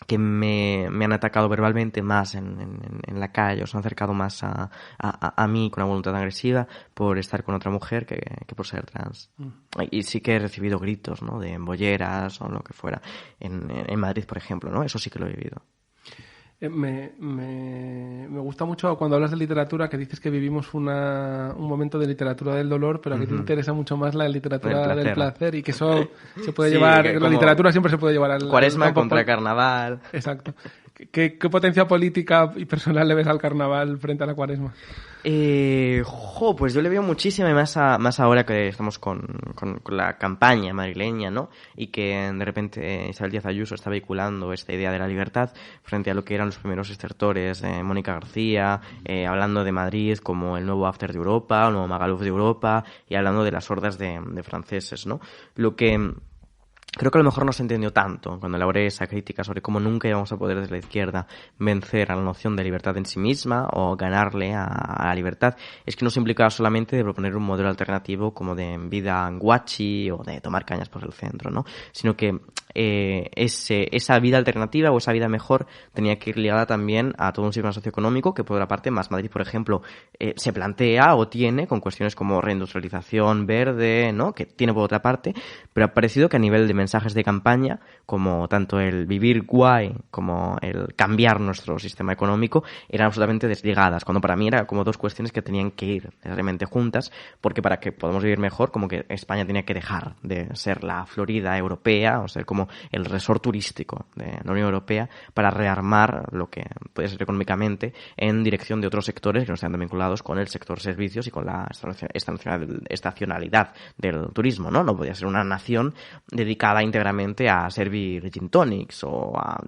que me han atacado verbalmente más en la calle, o se han acercado más a mí con una voluntad agresiva por estar con otra mujer que por ser trans. Y sí que he recibido gritos, ¿no? De bolleras o lo que fuera. En Madrid, por ejemplo, ¿no? Eso sí que lo he vivido. Me gusta mucho cuando hablas de literatura, que dices que vivimos un momento de literatura del dolor, pero a ti te interesa mucho más la literatura del placer, y que eso se puede llevar, la literatura siempre se puede llevar al Cuaresma contra el carnaval. Exacto. ¿Qué potencia política y personal le ves al carnaval frente a la Cuaresma? Pues yo le veo muchísima, y más ahora que estamos con la campaña madrileña, ¿no? Y que de repente Isabel Díaz Ayuso está vehiculando esta idea de la libertad frente a lo que eran los primeros estertores, Mónica García, hablando de Madrid como el nuevo After de Europa, el nuevo Magaluf de Europa, y hablando de las hordas de franceses, ¿no? Lo que creo que a lo mejor no se entendió tanto cuando elaboré esa crítica sobre cómo nunca íbamos a poder desde la izquierda vencer a la noción de libertad en sí misma o ganarle a la libertad. Es que no se implicaba solamente de proponer un modelo alternativo como de vida en guachi o de tomar cañas por el centro, ¿no? Sino que esa vida alternativa o esa vida mejor tenía que ir ligada también a todo un sistema socioeconómico que, por otra parte, Más Madrid, por ejemplo, se plantea o tiene con cuestiones como reindustrialización verde, ¿no? Que tiene por otra parte, pero ha parecido que a nivel de mensajes de campaña, como tanto el vivir guay como el cambiar nuestro sistema económico, eran absolutamente desligadas, cuando para mí eran como dos cuestiones que tenían que ir necesariamente juntas, porque para que podamos vivir mejor, como que España tenía que dejar de ser la Florida europea, o ser como el resort turístico de la Unión Europea, para rearmar lo que puede ser económicamente en dirección de otros sectores que no están vinculados con el sector servicios y con la estacionalidad del turismo, ¿no? No podía ser una nación dedicada íntegramente a servir gin tonics o a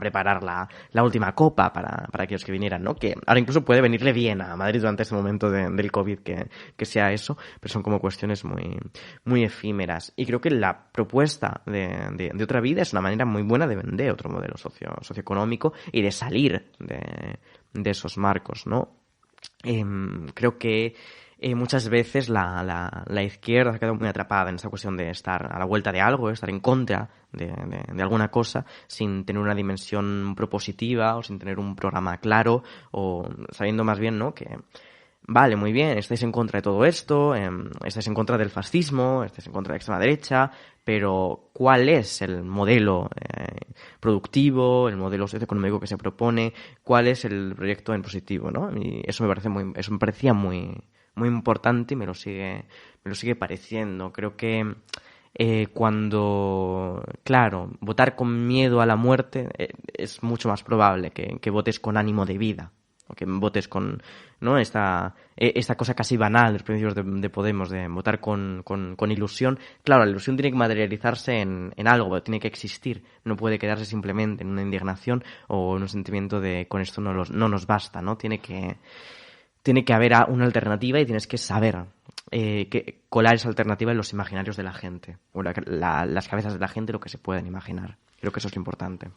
preparar la última copa para aquellos que vinieran, ¿no? Que ahora incluso puede venirle bien a Madrid durante este momento del COVID que sea eso, pero son como cuestiones muy efímeras. Y creo que la propuesta de otra vida es una manera muy buena de vender otro modelo socioeconómico y de salir de esos marcos, ¿no? Creo que muchas veces la izquierda se ha quedado muy atrapada en esta cuestión de estar a la vuelta de algo, estar en contra de alguna cosa, sin tener una dimensión propositiva o sin tener un programa claro, o sabiendo más bien, ¿no?, que vale, muy bien, estáis en contra de todo esto, estáis en contra del fascismo, estáis en contra de la extrema derecha, pero ¿cuál es el modelo productivo, el modelo socioeconómico que se propone? ¿Cuál es el proyecto en positivo, ¿no? Y eso me parecía muy importante, y me lo sigue pareciendo. Creo que cuando, claro, votar con miedo a la muerte es mucho más probable que votes con ánimo de vida, o que votes con, ¿no?, esta cosa casi banal de los principios de Podemos, de votar con ilusión. Claro, la ilusión tiene que materializarse en algo, tiene que existir, no puede quedarse simplemente en una indignación o en un sentimiento de con esto no nos basta, ¿no? Tiene que haber una alternativa, y tienes que saber que colar esa alternativa en los imaginarios de la gente, o las cabezas de la gente, lo que se pueden imaginar. Creo que eso es lo importante.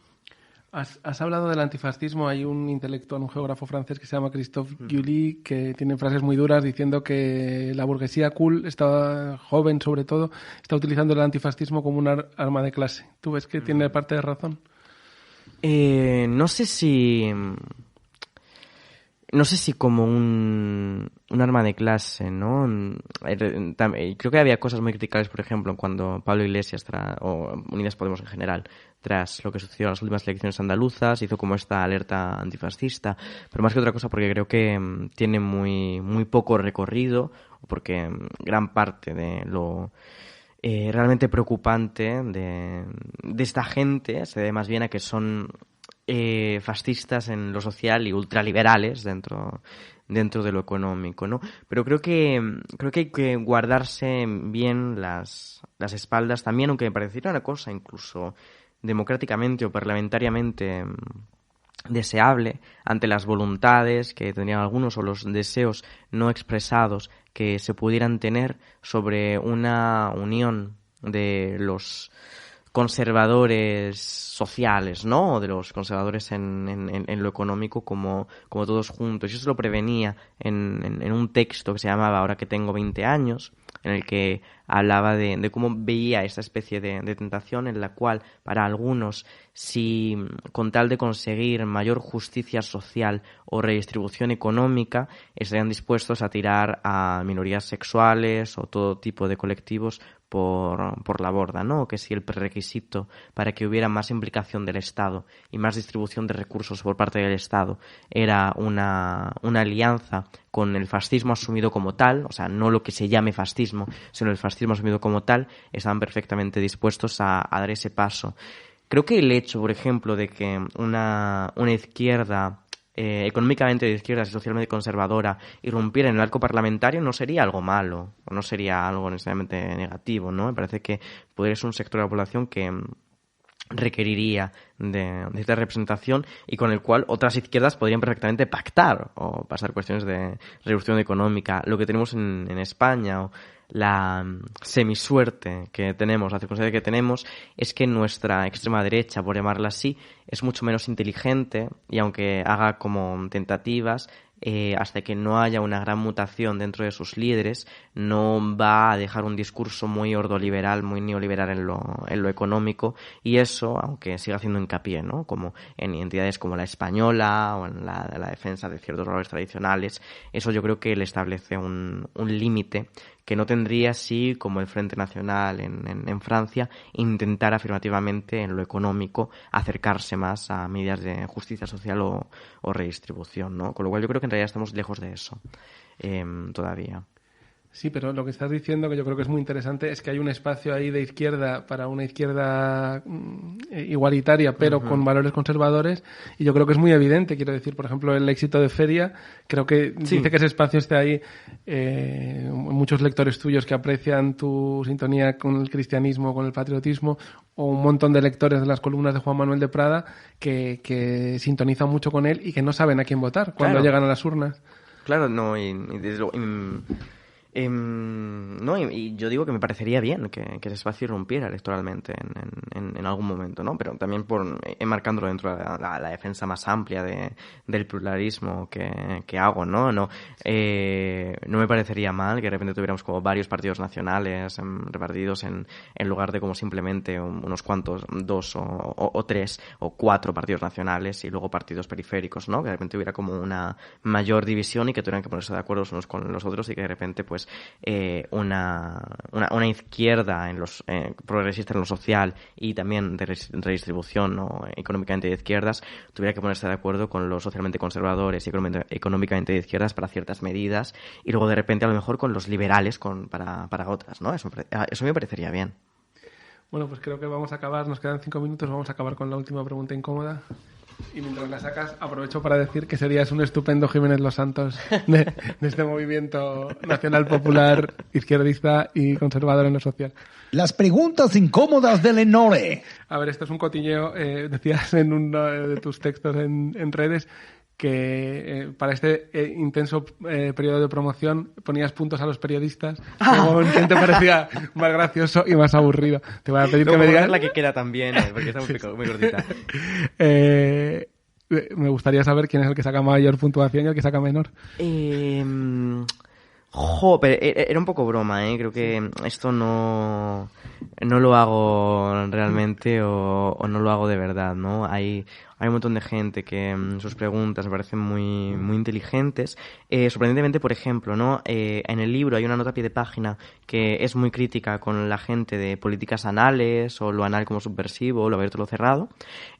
Has hablado del antifascismo. Hay un intelectual, un geógrafo francés que se llama Christophe Guilly, que tiene frases muy duras diciendo que la burguesía cool, joven sobre todo, está utilizando el antifascismo como un arma de clase. ¿Tú ves que tiene parte de razón? No sé si como un arma de clase, ¿no? Creo que había cosas muy criticables, por ejemplo, cuando Pablo Iglesias, o Unidas Podemos en general, tras lo que sucedió en las últimas elecciones andaluzas, hizo como esta alerta antifascista, pero más que otra cosa porque creo que tiene muy poco recorrido, porque gran parte de lo realmente preocupante de esta gente se debe más bien a que son fascistas en lo social y ultraliberales dentro de lo económico, ¿no? Pero creo que hay que guardarse bien las espaldas también, aunque me pareciera una cosa incluso democráticamente o parlamentariamente deseable ante las voluntades que tendrían algunos o los deseos no expresados que se pudieran tener sobre una unión de los conservadores sociales, ¿no? O de los conservadores en lo económico como todos juntos. Yo se lo prevenía en un texto que se llamaba Ahora que tengo 20 años, en el que hablaba de cómo veía esta especie de tentación en la cual para algunos, si con tal de conseguir mayor justicia social o redistribución económica, estarían dispuestos a tirar a minorías sexuales o todo tipo de colectivos por la borda, ¿no? Que si el prerequisito para que hubiera más implicación del Estado y más distribución de recursos por parte del Estado era una alianza con el fascismo asumido como tal, o sea, no lo que se llame fascismo, sino el fascismo asumido como tal, estaban perfectamente dispuestos a dar ese paso. Creo que el hecho, por ejemplo, de que una izquierda económicamente de izquierdas y socialmente conservadora irrumpiera en el arco parlamentario no sería algo malo, o no sería algo necesariamente negativo, ¿no? Me parece que podría ser un sector de la población que requeriría de esta representación y con el cual otras izquierdas podrían perfectamente pactar o pasar cuestiones de revolución económica. Lo que tenemos en España, o la semisuerte que tenemos, la circunstancia que tenemos, es que nuestra extrema derecha, por llamarla así, es mucho menos inteligente y aunque haga como tentativas, hasta que no haya una gran mutación dentro de sus líderes, no va a dejar un discurso muy ordoliberal, muy neoliberal en lo económico, y eso, aunque siga haciendo hincapié, ¿no? Como en entidades como la española o en la defensa de ciertos valores tradicionales, eso yo creo que le establece un límite que no tendría si, como el Frente Nacional en Francia, intentar afirmativamente en lo económico acercarse más a medidas de justicia social o redistribución, ¿no? Con lo cual yo creo que en realidad estamos lejos de eso todavía. Sí, pero lo que estás diciendo, que yo creo que es muy interesante, es que hay un espacio ahí de izquierda para una izquierda igualitaria, pero con valores conservadores, y yo creo que es muy evidente. Quiero decir, por ejemplo, el éxito de Feria, creo que dice que ese espacio esté ahí. Muchos lectores tuyos que aprecian tu sintonía con el cristianismo, con el patriotismo, o un montón de lectores de las columnas de Juan Manuel de Prada que sintonizan mucho con él y que no saben a quién votar cuando llegan a las urnas. Claro, no, y yo digo que me parecería bien que ese espacio irrumpiera electoralmente en algún momento, ¿no? Pero también enmarcándolo dentro de la defensa más amplia del pluralismo que hago, ¿no? No me parecería mal que de repente tuviéramos como varios partidos nacionales repartidos en lugar de como simplemente unos cuantos, 2 o 3 o 4 partidos nacionales y luego partidos periféricos, ¿no? Que de repente hubiera como una mayor división y que tuvieran que ponerse de acuerdo unos con los otros y que de repente pues una izquierda progresista en lo social y también de redistribución, ¿no? Económicamente de izquierdas tuviera que ponerse de acuerdo con los socialmente conservadores y económicamente de izquierdas para ciertas medidas y luego de repente a lo mejor con los liberales para otras, ¿no? Eso me parecería bien. Bueno, pues creo que vamos a acabar, nos quedan 5 minutos, vamos a acabar con la última pregunta incómoda. Y mientras la sacas, aprovecho para decir que serías un estupendo Jiménez Los Santos de este movimiento nacional popular, izquierdista y conservador en lo social. Las preguntas incómodas de Lenore. A ver, esto es un cotilleo. Decías en uno de tus textos en redes que para este intenso periodo de promoción ponías puntos a los periodistas. ¿Quién te parecía más gracioso y más aburrido? Te voy a pedir que me digas la que queda también, porque está muy cortita. Me gustaría saber quién es el que saca mayor puntuación y el que saca menor. Pero era un poco broma, ¿eh? Creo que esto no lo hago realmente o no lo hago de verdad, ¿no? Hay un montón de gente que sus preguntas me parecen muy, muy inteligentes. Sorprendentemente, por ejemplo, ¿no? En el libro hay una nota a pie de página que es muy crítica con la gente de políticas anales o lo anal como subversivo o lo abierto o lo cerrado.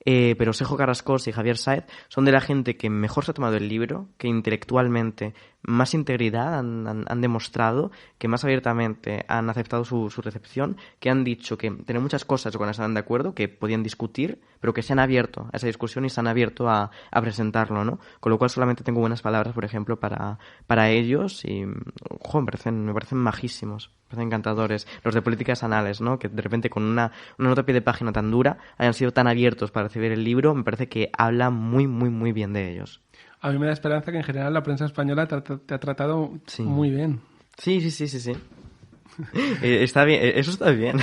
Pero Sejo Carrascós y Javier Sáez son de la gente que mejor se ha tomado el libro, que intelectualmente más integridad han demostrado, que más abiertamente han aceptado su recepción, que han dicho que tienen muchas cosas con las que están de acuerdo, que podían discutir, pero que se han abierto a esa discusión difusión y se han abierto a presentarlo, ¿no? Con lo cual solamente tengo buenas palabras, por ejemplo, para ellos y, me parecen majísimos, me parecen encantadores. Los de Políticas Anales, ¿no? Que de repente con una nota a pie de página tan dura hayan sido tan abiertos para recibir el libro, me parece que habla muy, muy, muy bien de ellos. A mí me da esperanza que en general la prensa española te ha tratado muy bien. Sí. Está bien, eso está bien.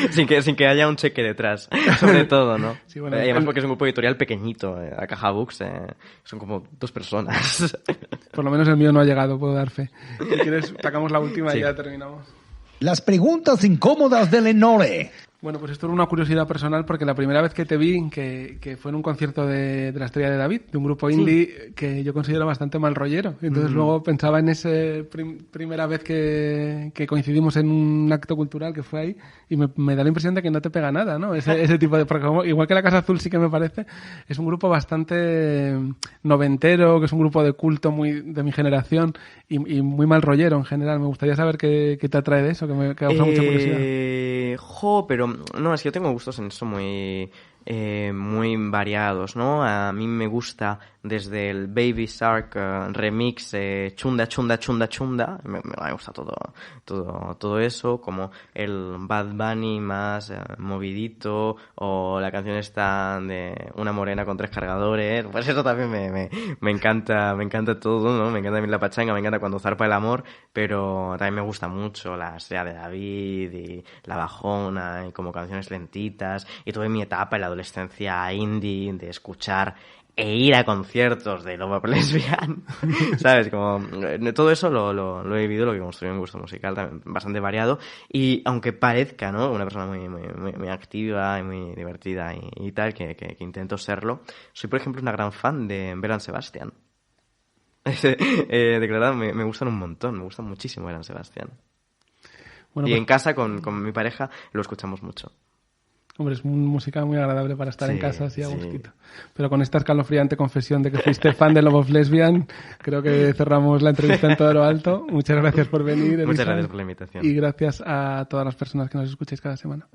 sin que haya un cheque detrás, sobre todo, ¿no? Sí, bueno, además porque es un grupo editorial pequeñito, la Caja Books, son como 2 personas. Por lo menos el mío no ha llegado, puedo dar fe. Si quieres, sacamos la última y ya terminamos. Las preguntas incómodas de Lenore. Bueno, pues esto era una curiosidad personal porque la primera vez que te vi, que fue en un concierto de la Estrella de David, de un grupo indie que yo considero bastante mal rollero. Entonces luego pensaba en esa primera vez que coincidimos en un acto cultural que fue ahí y me da la impresión de que no te pega nada, ¿no? Ese tipo de... Porque igual que la Casa Azul sí que me parece, es un grupo bastante noventero, que es un grupo de culto muy de mi generación y muy mal rollero en general. Me gustaría saber qué te atrae de eso, que me causa mucha curiosidad. Pero no, es que yo tengo gustos en eso muy variados, ¿no? A mí me gusta desde el Baby Shark remix Chunda Chunda Chunda Chunda, me gusta todo eso, como el Bad Bunny más movidito, o la canción esta de Una morena con 3 cargadores, pues eso también me encanta todo, ¿no? Me encanta también la pachanga, me encanta cuando zarpa el amor, pero también me gusta mucho la Estrella de David y La Bajona y como canciones lentitas, y tuve mi etapa en la adolescencia indie de escuchar e ir a conciertos de Love Lesbian, ¿sabes? Como todo eso lo he vivido, lo que construyó un gusto musical también bastante variado, y aunque parezca, ¿no?, una persona muy activa y muy divertida y tal, que intento serlo, soy, por ejemplo, una gran fan de Belle Sebastian. De verdad, me gustan un montón, me gustan muchísimo Belle Sebastian. Bueno, y pues, en casa con mi pareja lo escuchamos mucho. Hombre, es música muy agradable para estar en casa así a gustito. Pero con esta escalofriante confesión de que fuiste fan de Love Lesbian, creo que cerramos la entrevista en todo lo alto. Muchas gracias por venir, Elisa. Muchas gracias por la invitación. Y gracias a todas las personas que nos escucháis cada semana.